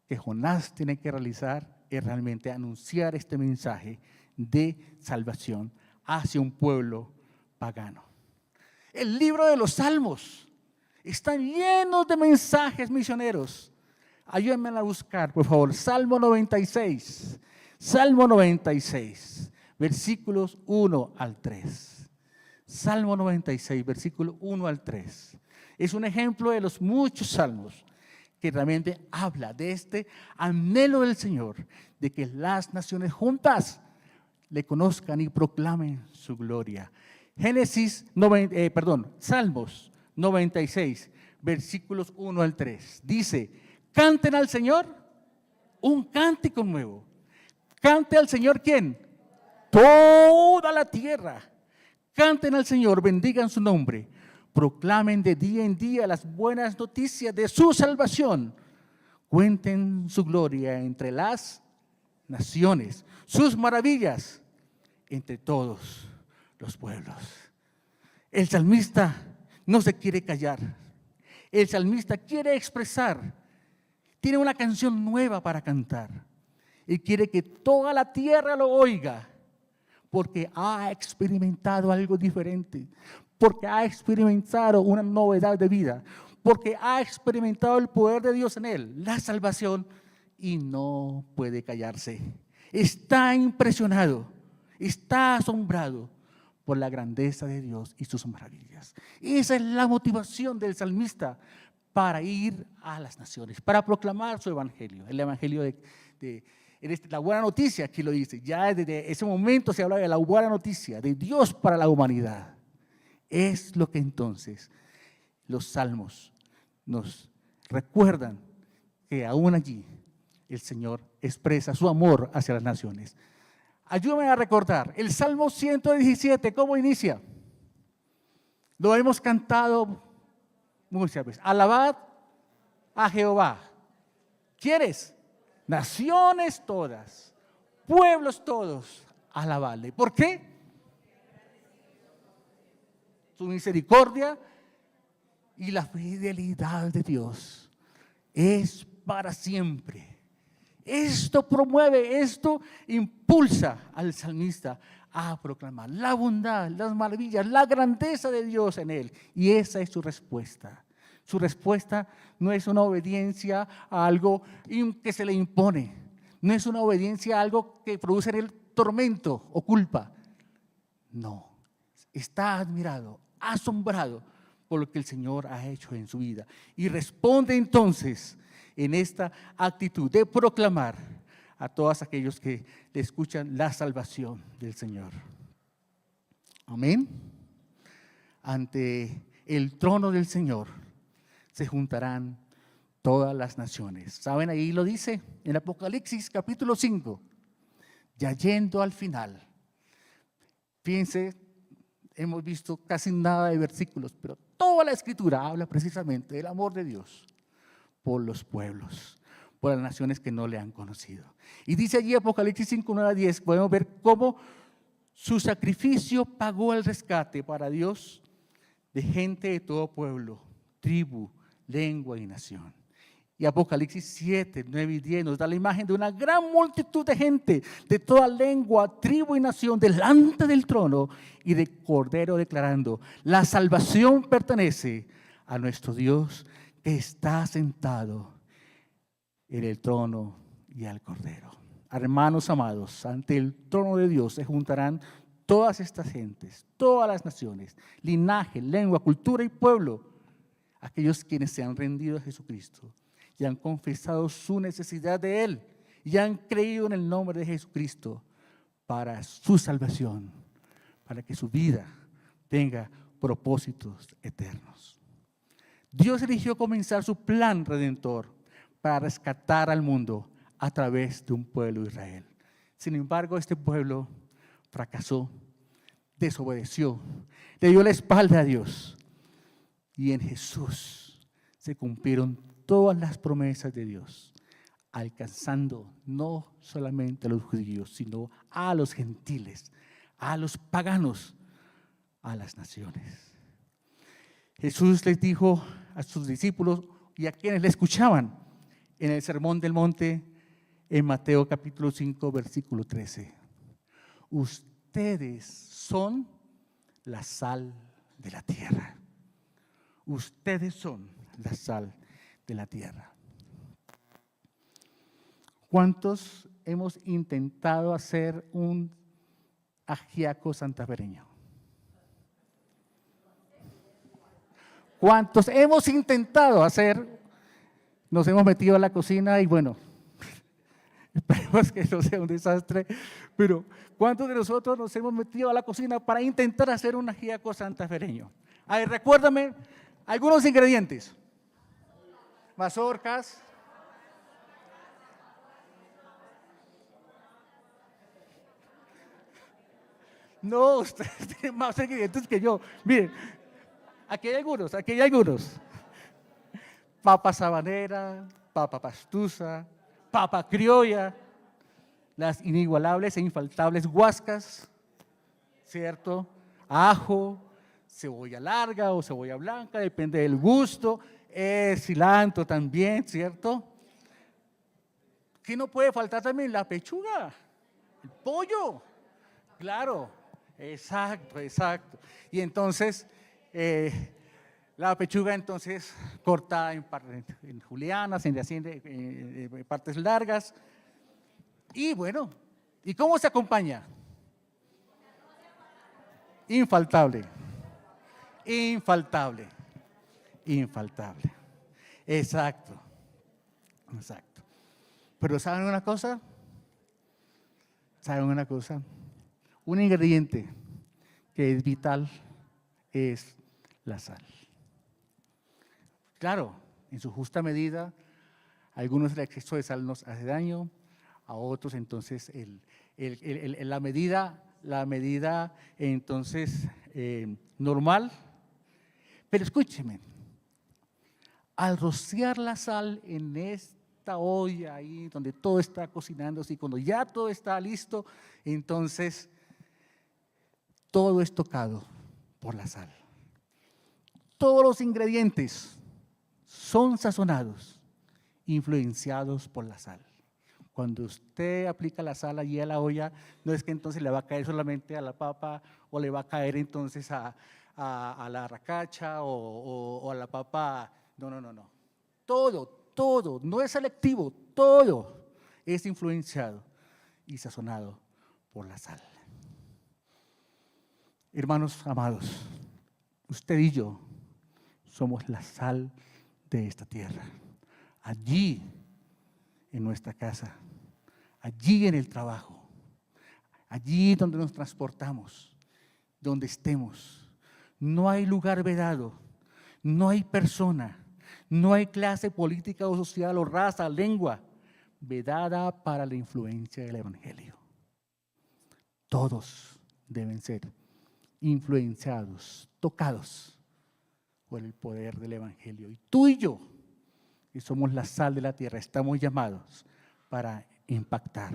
Speaker 1: que Jonás tiene que realizar es realmente anunciar este mensaje de salvación hacia un pueblo pagano. El libro de los Salmos está lleno de mensajes misioneros. Ayúdenme a buscar, por favor, Salmo 96, versículos 1 al 3. Salmo 96, versículo 1 al 3. Es un ejemplo de los muchos salmos que realmente habla de este anhelo del Señor, de que las naciones juntas le conozcan y proclamen su gloria. Salmos 96, versículos 1 al 3. Dice, canten al Señor un cántico nuevo, Cante al Señor, ¿quién? Toda la tierra. Canten al Señor, bendigan su nombre. Proclamen de día en día las buenas noticias de su salvación. Cuenten su gloria entre las naciones, sus maravillas entre todos los pueblos. El salmista no se quiere callar. El salmista quiere expresar. Tiene una canción nueva para cantar. Y quiere que toda la tierra lo oiga. Porque ha experimentado algo diferente. Porque ha experimentado una novedad de vida. Porque ha experimentado el poder de Dios en él, la salvación. Y no puede callarse. Está impresionado. Está asombrado por la grandeza de Dios y sus maravillas. Esa es la motivación del salmista para ir a las naciones, para proclamar su evangelio. El evangelio la buena noticia, aquí lo dice. Ya desde ese momento se habla de la buena noticia de Dios para la humanidad. Es lo que entonces los salmos nos recuerdan, que aún allí el Señor expresa su amor hacia las naciones. Ayúdame a recordar, el Salmo 117, ¿cómo inicia? Lo hemos cantado muchas veces. Alabad a Jehová. ¿Quieres? Naciones todas, pueblos todos, alabarle. ¿Por qué? Su misericordia y la fidelidad de Dios es para siempre. Esto promueve, esto impulsa al salmista a proclamar la bondad, las maravillas, la grandeza de Dios en él. Y esa es su respuesta. Su respuesta no es una obediencia a algo que se le impone. No es una obediencia a algo que produce en él tormento o culpa. No, está admirado, asombrado por lo que el Señor ha hecho en su vida. Y responde entonces en esta actitud de proclamar a todos aquellos que le escuchan la salvación del Señor. Amén. Ante el trono del Señor se juntarán todas las naciones. ¿Saben? Ahí lo dice en Apocalipsis capítulo 5, ya yendo al final. Fíjense, hemos visto casi nada de versículos, pero toda la Escritura habla precisamente del amor de Dios por los pueblos, por las naciones que no le han conocido. Y dice allí Apocalipsis 5, 9 a 10, podemos ver cómo su sacrificio pagó el rescate para Dios de gente de todo pueblo, tribu, lengua y nación. Y Apocalipsis 7, 9 y 10 nos da la imagen de una gran multitud de gente de toda lengua, tribu y nación delante del trono y de Cordero declarando: la salvación pertenece a nuestro Dios que está sentado en el trono y al Cordero. Hermanos amados, ante el trono de Dios se juntarán todas estas gentes, todas las naciones, linaje, lengua, cultura y pueblo, aquellos quienes se han rendido a Jesucristo y han confesado su necesidad de Él y han creído en el nombre de Jesucristo para su salvación, para que su vida tenga propósitos eternos. Dios eligió comenzar su plan redentor para rescatar al mundo a través de un pueblo de Israel. Sin embargo, este pueblo fracasó, desobedeció, le dio la espalda a Dios. Y en Jesús se cumplieron todas las promesas de Dios, alcanzando no solamente a los judíos, sino a los gentiles, a los paganos, a las naciones. Jesús les dijo a sus discípulos y a quienes le escuchaban en el Sermón del Monte, en Mateo capítulo 5, versículo 13. Ustedes son la sal de la tierra. Ustedes son la sal de la tierra. ¿Cuántos hemos intentado hacer un ajiaco santafereño? ¿Cuántos hemos intentado hacer? Nos hemos metido a la cocina y bueno, esperemos que no sea un desastre, pero ¿cuántos de nosotros nos hemos metido a la cocina para intentar hacer un ajiaco santafereño? A ver, recuérdame algunos ingredientes. Mazorcas, No, ustedes tienen más ingredientes que yo. Miren, aquí hay algunos. Papa sabanera, papa pastusa, papa criolla, las inigualables e infaltables guascas, ¿cierto? Ajo, cebolla larga o cebolla blanca, depende del gusto, cilantro también, ¿cierto? ¿Qué no puede faltar también? La pechuga, el pollo, claro, exacto. Y entonces, la pechuga entonces cortada en julianas, en partes largas. Y bueno, ¿y cómo se acompaña? Infaltable. Exacto. Pero ¿saben una cosa? Un ingrediente que es vital es la sal. Claro, en su justa medida, a algunos el exceso de sal nos hace daño, a otros entonces la medida entonces normal. Pero escúcheme, al rociar la sal en esta olla ahí donde todo está cocinándose y cuando ya todo está listo, entonces todo es tocado por la sal. Todos los ingredientes son sazonados, influenciados por la sal. Cuando usted aplica la sal allí a la olla, no es que entonces le va a caer solamente a la papa o le va a caer entonces a la racacha o a la papa. No. Todo, no es selectivo, todo es influenciado y sazonado por la sal. Hermanos amados, usted y yo somos la sal de esta tierra. Allí, en nuestra casa, allí en el trabajo, allí donde nos transportamos, donde estemos, no hay lugar vedado, no hay persona, no hay clase política o social o raza, lengua vedada para la influencia del Evangelio. Todos deben ser influenciados, tocados por el poder del Evangelio. Y tú y yo, que somos la sal de la tierra, estamos llamados para impactar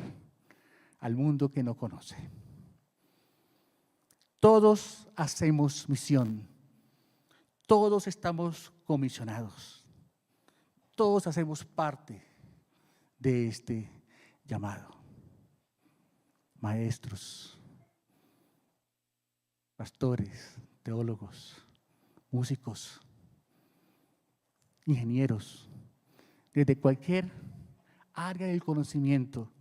Speaker 1: al mundo que no conoce. Todos hacemos misión, todos estamos comisionados, todos hacemos parte de este llamado. Maestros, pastores, teólogos, músicos, ingenieros, desde cualquier área del conocimiento,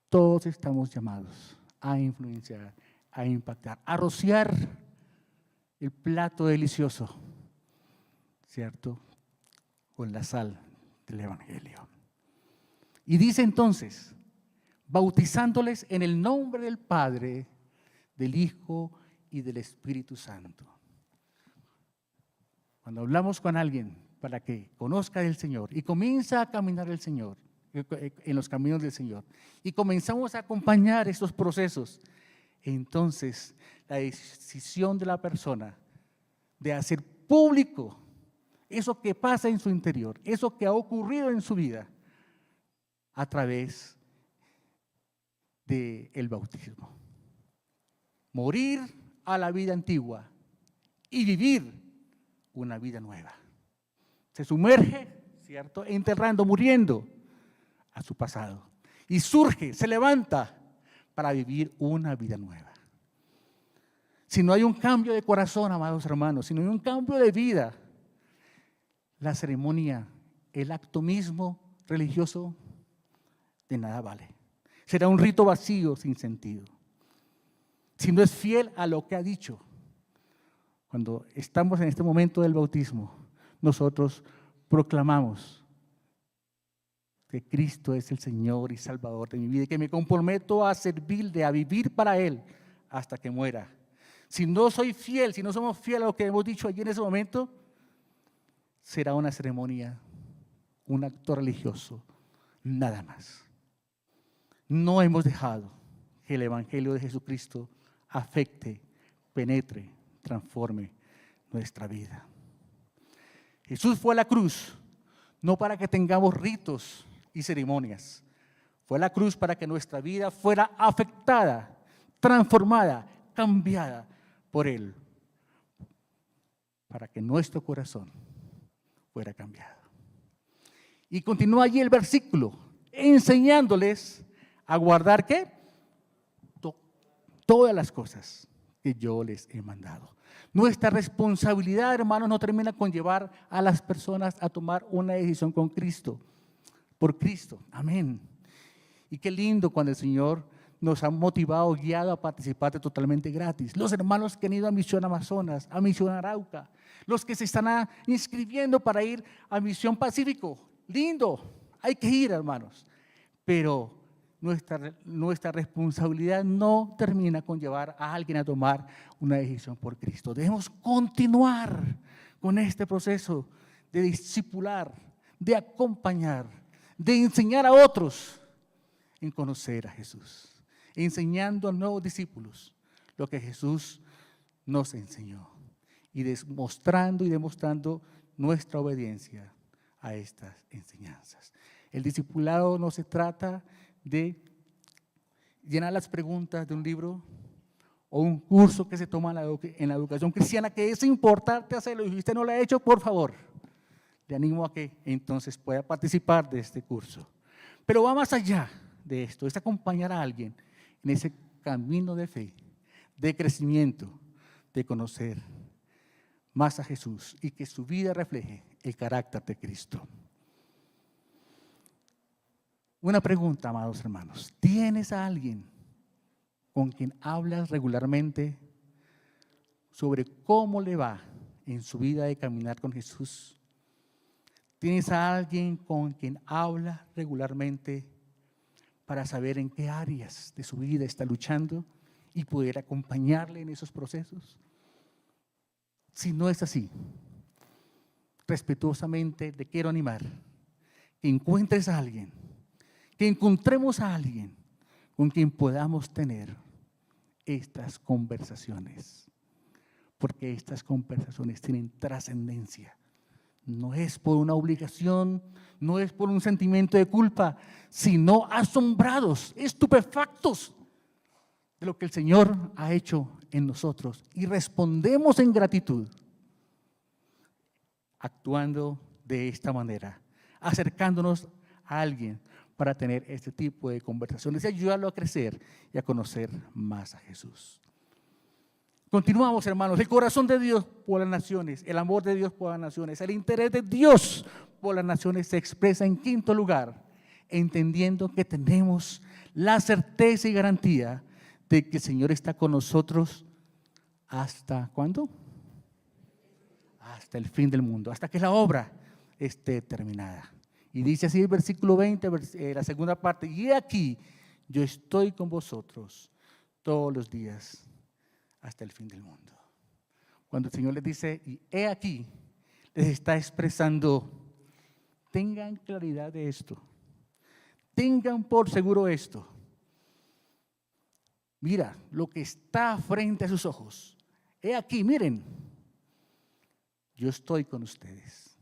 Speaker 1: todos estamos llamados a influenciar, a impactar, a rociar el plato delicioso, ¿cierto?, con la sal del Evangelio. Y dice entonces, bautizándoles en el nombre del Padre, del Hijo y del Espíritu Santo. Cuando hablamos con alguien para que conozca del Señor y comienza a caminar el Señor, en los caminos del Señor, y comenzamos a acompañar estos procesos, entonces la decisión de la persona de hacer público eso que pasa en su interior, eso que ha ocurrido en su vida a través del bautismo. Morir a la vida antigua y vivir una vida nueva. Se sumerge, ¿cierto?, enterrando, muriendo a su pasado. Y surge, se levanta para vivir una vida nueva. Si no hay un cambio de corazón, amados hermanos, si no hay un cambio de vida, la ceremonia, el acto mismo religioso, de nada vale. Será un rito vacío, sin sentido. Si no es fiel a lo que ha dicho. Cuando estamos en este momento del bautismo, nosotros proclamamos que Cristo es el Señor y Salvador de mi vida y que me comprometo a servirle, a vivir para Él hasta que muera. Si no soy fiel, si no somos fieles a lo que hemos dicho allí en ese momento, será una ceremonia, un acto religioso, nada más. No hemos dejado que el Evangelio de Jesucristo afecte, penetre, transforme nuestra vida. Jesús fue a la cruz, no para que tengamos ritos y ceremonias. Fue a la cruz para que nuestra vida fuera afectada, transformada, cambiada por Él. Para que nuestro corazón fuera cambiado. Y continúa allí el versículo, enseñándoles a guardar ¿qué? Todas las cosas que yo les he mandado. Nuestra responsabilidad, hermanos, no termina con llevar a las personas a tomar una decisión con Cristo, por Cristo. Amén. Y qué lindo cuando el Señor nos ha motivado, guiado a participar de totalmente gratis. Los hermanos que han ido a Misión Amazonas, a Misión Arauca, los que se están inscribiendo para ir a Misión Pacífico. Lindo, hay que ir, hermanos. Pero nuestra responsabilidad no termina con llevar a alguien a tomar una decisión por Cristo. Debemos continuar con este proceso de discipular, de acompañar, de enseñar a otros en conocer a Jesús, enseñando a nuevos discípulos lo que Jesús nos enseñó y demostrando nuestra obediencia a estas enseñanzas. El discipulado no se trata de llenar las preguntas de un libro o un curso que se toma en la educación cristiana, que es importante hacerlo y si usted no lo ha hecho, por favor, le animo a que entonces pueda participar de este curso. Pero va más allá de esto, es acompañar a alguien en ese camino de fe, de crecimiento, de conocer más a Jesús y que su vida refleje el carácter de Cristo. Una pregunta, amados hermanos, ¿tienes a alguien con quien hablas regularmente sobre cómo le va en su vida de caminar con Jesús? ¿Tienes a alguien con quien hablas regularmente para saber en qué áreas de su vida está luchando y poder acompañarle en esos procesos? Si no es así, respetuosamente te quiero animar que encuentres a alguien, que encontremos a alguien con quien podamos tener estas conversaciones, porque estas conversaciones tienen trascendencia. No es por una obligación, no es por un sentimiento de culpa, sino asombrados, estupefactos de lo que el Señor ha hecho en nosotros y respondemos en gratitud, actuando de esta manera, acercándonos a alguien para tener este tipo de conversaciones y ayudarlo a crecer y a conocer más a Jesús. Continuamos, hermanos. El corazón de Dios por las naciones, el amor de Dios por las naciones, el interés de Dios por las naciones se expresa en quinto lugar, entendiendo que tenemos la certeza y garantía de que el Señor está con nosotros ¿hasta cuándo? Hasta el fin del mundo, hasta que la obra esté terminada. Y dice así el versículo 20, la segunda parte, y he aquí, yo estoy con vosotros todos los días hasta el fin del mundo. Cuando el Señor les dice, y he aquí, les está expresando, tengan claridad de esto, tengan por seguro esto. Mira, lo que está frente a sus ojos, he aquí, miren, yo estoy con ustedes,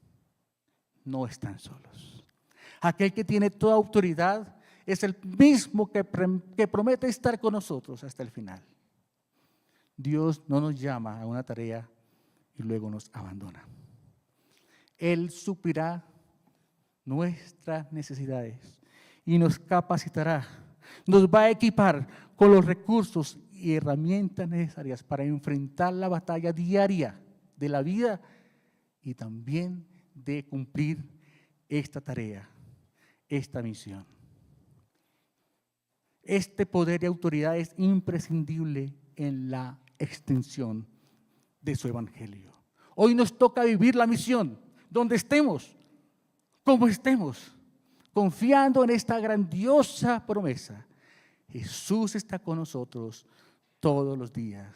Speaker 1: no están solos. Aquel que tiene toda autoridad es el mismo que promete estar con nosotros hasta el final. Dios no nos llama a una tarea y luego nos abandona. Él suplirá nuestras necesidades y nos capacitará, nos va a equipar con los recursos y herramientas necesarias para enfrentar la batalla diaria de la vida y también de cumplir esta tarea, esta misión. Este poder y autoridad es imprescindible en la extensión de su evangelio. Hoy nos toca vivir la misión, donde estemos, como estemos, confiando en esta grandiosa promesa. Jesús está con nosotros todos los días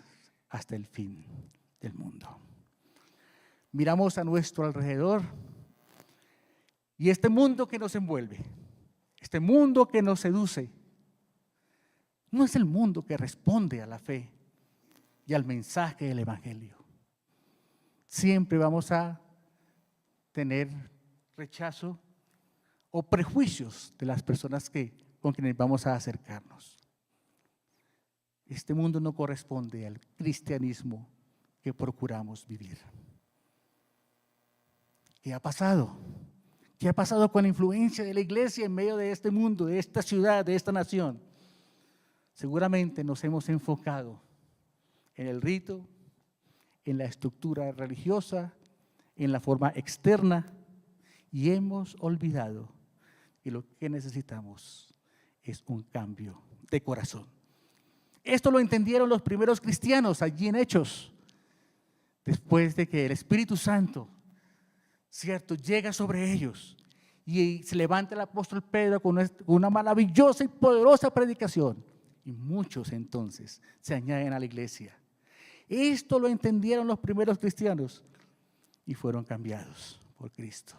Speaker 1: hasta el fin del mundo. Miramos a nuestro alrededor y este mundo que nos envuelve, este mundo que nos seduce, no es el mundo que responde a la fe y al mensaje del Evangelio. Siempre vamos a tener rechazo o prejuicios de las personas con quienes vamos a acercarnos. Este mundo no corresponde al cristianismo que procuramos vivir. ¿Qué ha pasado? ¿Qué ha pasado con la influencia de la iglesia en medio de este mundo, de esta ciudad, de esta nación? Seguramente nos hemos enfocado en el rito, en la estructura religiosa, en la forma externa, y hemos olvidado que lo que necesitamos es un cambio de corazón. Esto lo entendieron los primeros cristianos allí en Hechos, después de que el Espíritu Santo, cierto, llega sobre ellos y se levanta el apóstol Pedro con una maravillosa y poderosa predicación, y muchos entonces se añaden a la iglesia. Esto lo entendieron los primeros cristianos y fueron cambiados por Cristo,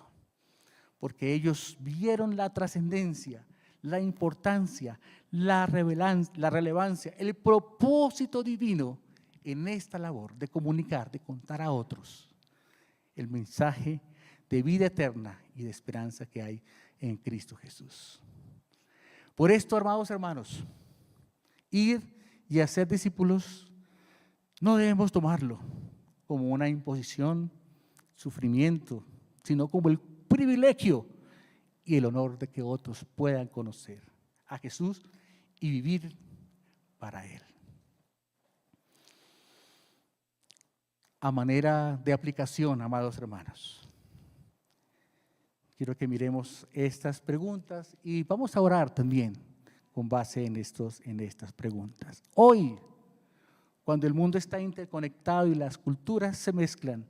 Speaker 1: porque ellos vieron la trascendencia, la importancia, la relevancia, el propósito divino en esta labor de comunicar, de contar a otros el mensaje de vida eterna y de esperanza que hay en Cristo Jesús. Por esto, amados hermanos, ir y hacer discípulos no debemos tomarlo como una imposición, sufrimiento, sino como el privilegio y el honor de que otros puedan conocer a Jesús y vivir para Él. A manera de aplicación, amados hermanos, quiero que miremos estas preguntas y vamos a orar también con base en estas preguntas. Hoy, cuando el mundo está interconectado y las culturas se mezclan,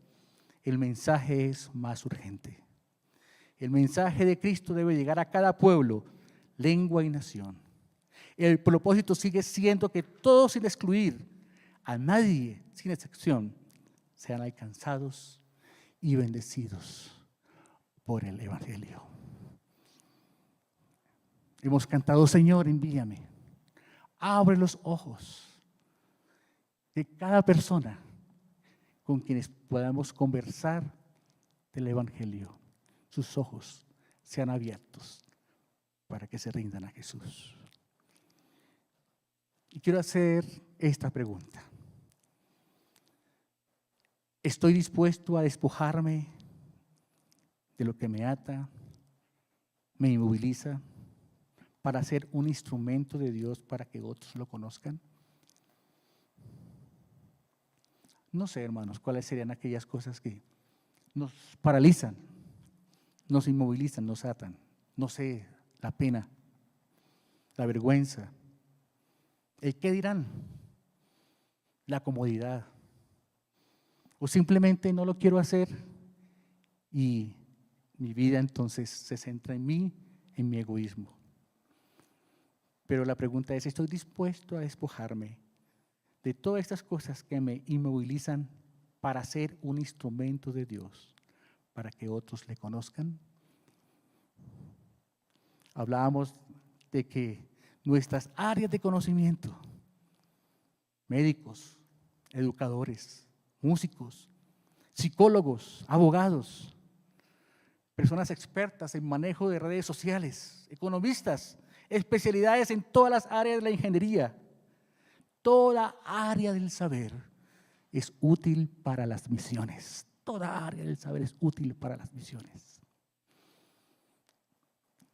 Speaker 1: el mensaje es más urgente. El mensaje de Cristo debe llegar a cada pueblo, lengua y nación. El propósito sigue siendo que todos, sin excluir a nadie, sin excepción, sean alcanzados y bendecidos por el Evangelio. Hemos cantado: Señor, envíame. Abre los ojos de cada persona con quienes podamos conversar del Evangelio. Sus ojos sean abiertos para que se rindan a Jesús. Y quiero hacer esta pregunta: ¿estoy dispuesto a despojarme de lo que me ata, me inmoviliza, para ser un instrumento de Dios para que otros lo conozcan? No sé, hermanos, cuáles serían aquellas cosas que nos paralizan, nos inmovilizan, nos atan. No sé, la pena, la vergüenza, el qué dirán, la comodidad, o simplemente no lo quiero hacer y mi vida entonces se centra en mí, en mi egoísmo. Pero la pregunta es: ¿estoy dispuesto a despojarme de todas estas cosas que me inmovilizan para ser un instrumento de Dios, para que otros le conozcan? Hablábamos de que nuestras áreas de conocimiento, médicos, educadores, músicos, psicólogos, abogados, personas expertas en manejo de redes sociales, economistas, especialidades en todas las áreas de la ingeniería, toda área del saber es útil para las misiones. Toda área del saber es útil para las misiones.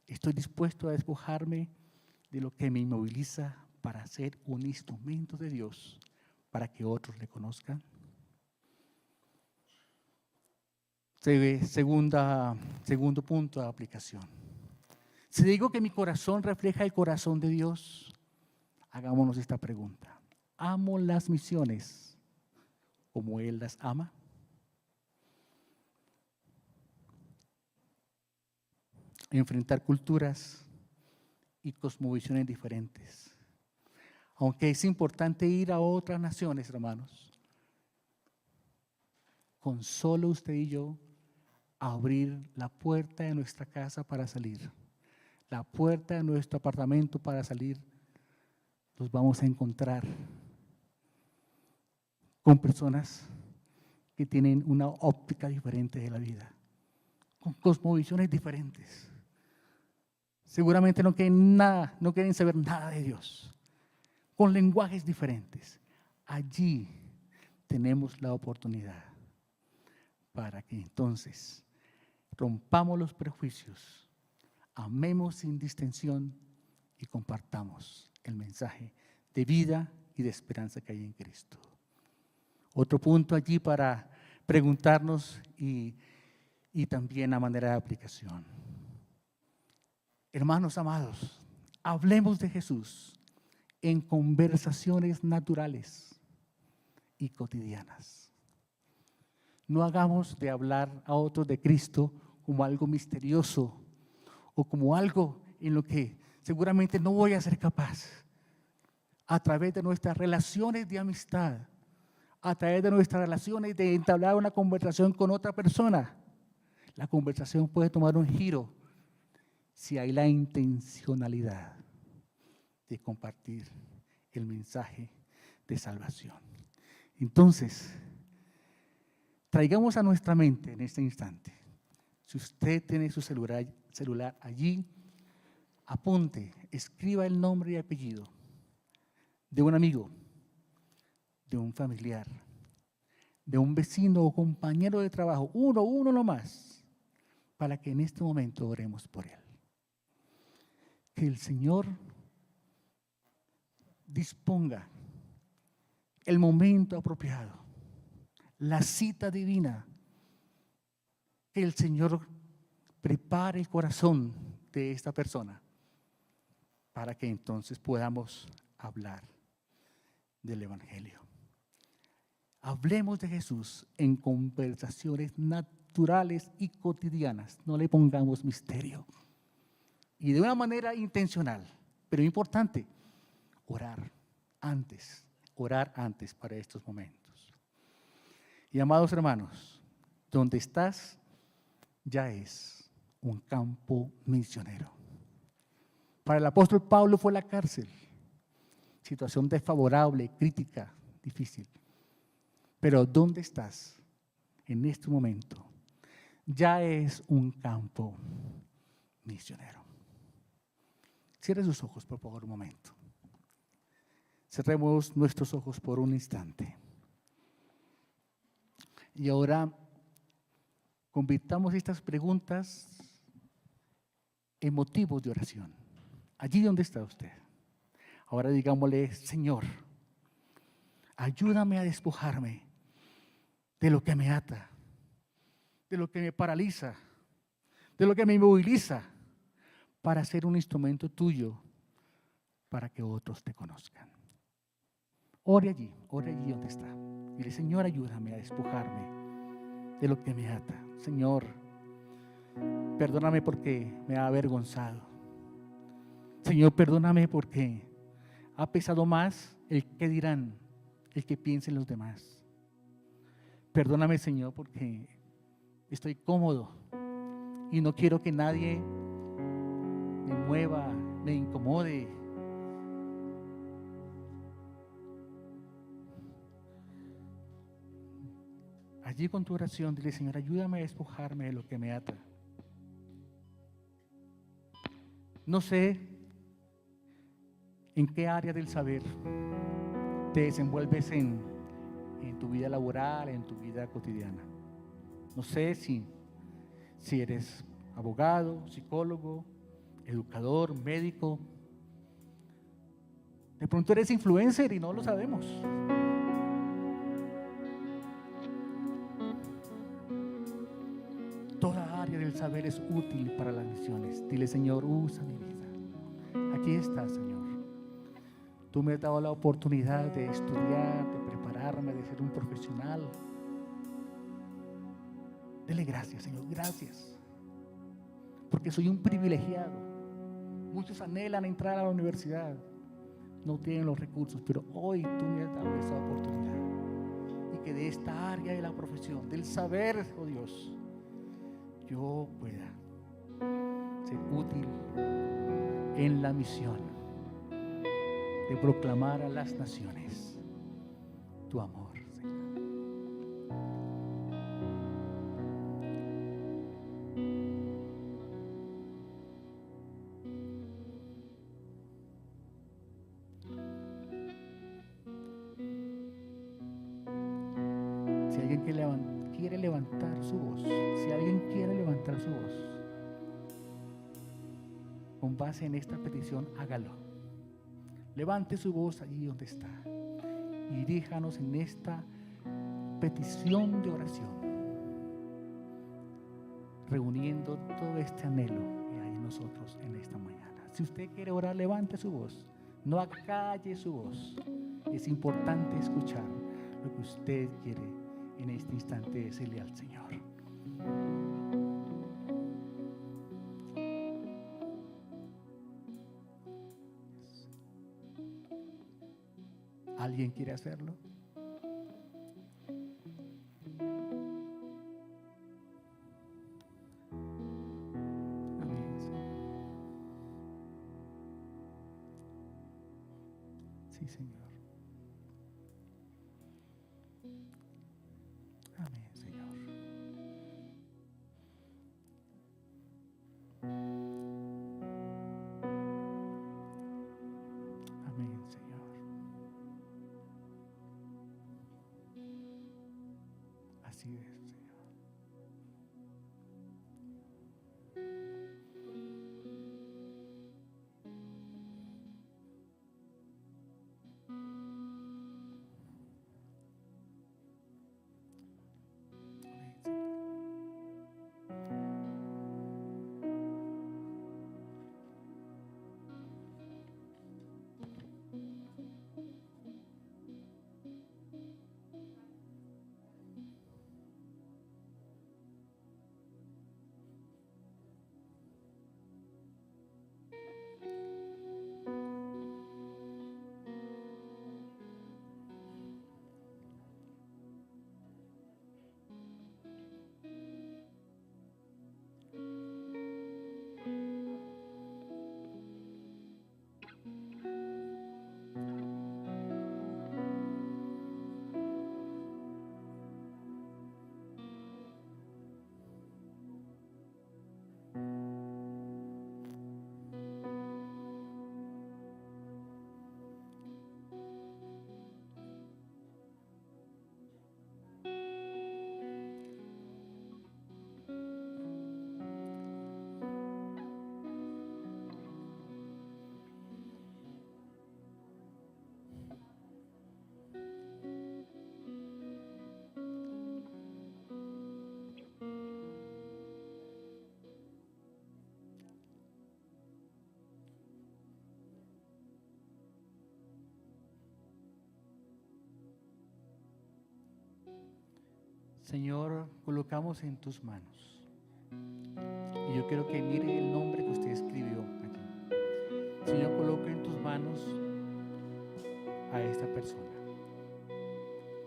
Speaker 1: Estoy dispuesto a despojarme de lo que me inmoviliza para ser un instrumento de Dios, para que otros le conozcan. Segundo punto de aplicación. Si digo que mi corazón refleja el corazón de Dios, hagámonos esta pregunta: ¿amo las misiones como Él las ama? Enfrentar culturas y cosmovisiones diferentes. Aunque es importante ir a otras naciones, hermanos, con solo usted y yo abrir la puerta de nuestra casa para salir, la puerta de nuestro apartamento para salir, nos vamos a encontrar con personas que tienen una óptica diferente de la vida, con cosmovisiones diferentes. Seguramente no quieren saber nada de Dios, con lenguajes diferentes. Allí tenemos la oportunidad para que entonces rompamos los prejuicios, amemos sin distensión y compartamos el mensaje de vida y de esperanza que hay en Cristo. Otro punto allí para preguntarnos y también a manera de aplicación. Hermanos amados, hablemos de Jesús en conversaciones naturales y cotidianas. No hagamos de hablar a otros de Cristo como algo misterioso o como algo en lo que seguramente no voy a ser capaz. A través de nuestras relaciones de amistad, a través de nuestras relaciones de entablar una conversación con otra persona, la conversación puede tomar un giro si hay la intencionalidad de compartir el mensaje de salvación. Entonces, traigamos a nuestra mente en este instante, si usted tiene su celular allí, apunte, escriba el nombre y apellido de un amigo, de un familiar, de un vecino o compañero de trabajo, uno nomás, para que en este momento oremos por él. Que el Señor disponga el momento apropiado, la cita divina, que el Señor prepare el corazón de esta persona para que entonces podamos hablar del Evangelio. Hablemos de Jesús en conversaciones naturales y cotidianas, no le pongamos misterio. Y de una manera intencional, pero importante, orar antes para estos momentos. Y amados hermanos, donde estás ya es un campo misionero. Para el apóstol Pablo fue la cárcel, situación desfavorable, crítica, difícil. Pero ¿dónde estás en este momento? Ya es un campo misionero. Cierre sus ojos, por favor, un momento. Cerremos nuestros ojos por un instante. Y ahora convirtamos estas preguntas en motivos de oración. Allí donde está usted. Ahora digámosle, Señor, ayúdame a despojarme de lo que me ata, de lo que me paraliza, de lo que me inmoviliza, para ser un instrumento tuyo, para que otros te conozcan. Ore allí donde está. Dile, Señor, ayúdame a despojarme de lo que me ata. Señor, perdóname porque me ha avergonzado. Señor, perdóname porque ha pesado más el que dirán, el que piensen los demás. Perdóname, Señor, porque estoy cómodo y no quiero que nadie me mueva, me incomode. Allí con tu oración, dile, Señor, ayúdame a despojarme de lo que me ata. No sé en qué área del saber te desenvuelves en tu vida laboral, en tu vida cotidiana. No sé si eres abogado, psicólogo, educador, médico. De pronto eres influencer y no lo sabemos. Toda área del saber es útil para las misiones. Dile, Señor, usa mi vida. Aquí está, Señor. Tú me has dado la oportunidad de estudiar, de prepararme, de ser un profesional. Dele gracias, Señor, gracias. Porque soy un privilegiado. Muchos anhelan entrar a la universidad, no tienen los recursos, pero hoy tú me has dado esa oportunidad. Y que de esta área de la profesión, del saber, oh Dios, yo pueda ser útil en la misión de proclamar a las naciones tu amor, Señor. levantar su voz, si alguien quiere levantar su voz, con base en esta petición, hágalo. Levante su voz allí donde está y diríjanos en esta petición de oración, reuniendo todo este anhelo que hay en nosotros en esta mañana. Si usted quiere orar, levante su voz, no acalle su voz. Es importante escuchar lo que usted quiere en este instante, decirle al Señor. ¿Alguien quiere hacerlo? Amén, Señor. Sí, Señor. Amén, Señor. Amén, Señor. Así es, Señor. Amén, Señor. Señor, colocamos en tus manos. Y yo quiero que mire el nombre que usted escribió aquí. Señor, coloca en tus manos a esta persona.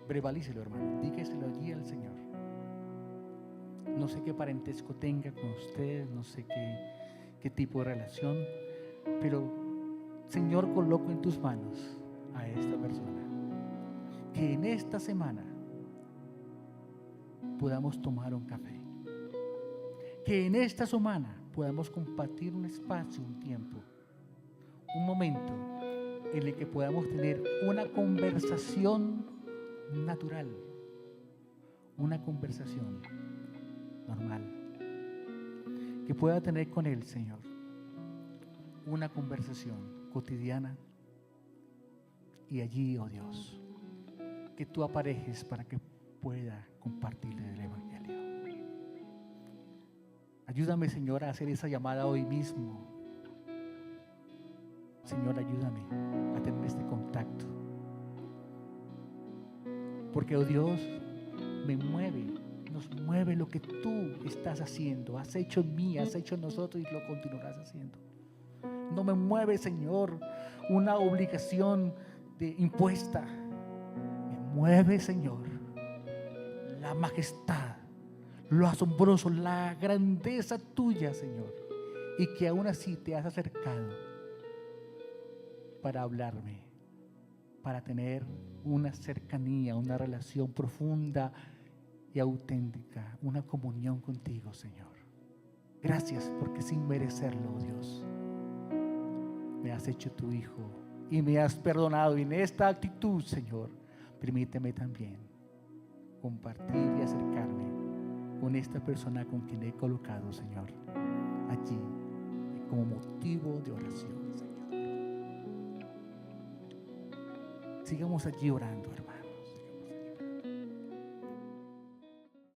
Speaker 1: Verbalícelo, hermano. Dígaselo allí al Señor. No sé qué parentesco tenga con usted, no sé qué tipo de relación, pero Señor, coloco en tus manos a esta persona. Que en esta semana podamos tomar un café. Que en esta semana podamos compartir un espacio, un tiempo, un momento en el que podamos tener una conversación natural, una conversación normal, que pueda tener con Él, Señor, una conversación cotidiana. Y allí, oh Dios, que tú aparejes para que pueda compartirle del Evangelio. Ayúdame, Señor, a hacer esa llamada hoy mismo. Señor, ayúdame a tener este contacto. Porque, oh Dios, nos mueve lo que tú estás haciendo. Has hecho en mí, has hecho en nosotros y lo continuarás haciendo. No me mueve, Señor, una obligación impuesta. Me mueve, Señor, la majestad, lo asombroso, la grandeza tuya, Señor, y que aún así te has acercado para hablarme, para tener una cercanía, una relación profunda y auténtica, una comunión contigo, Señor. Gracias porque sin merecerlo, oh Dios, me has hecho tu hijo y me has perdonado. Y en esta actitud, Señor, permíteme también compartir y acercarme con esta persona con quien he colocado, Señor, allí como motivo de oración, Señor. Sigamos allí orando, hermano.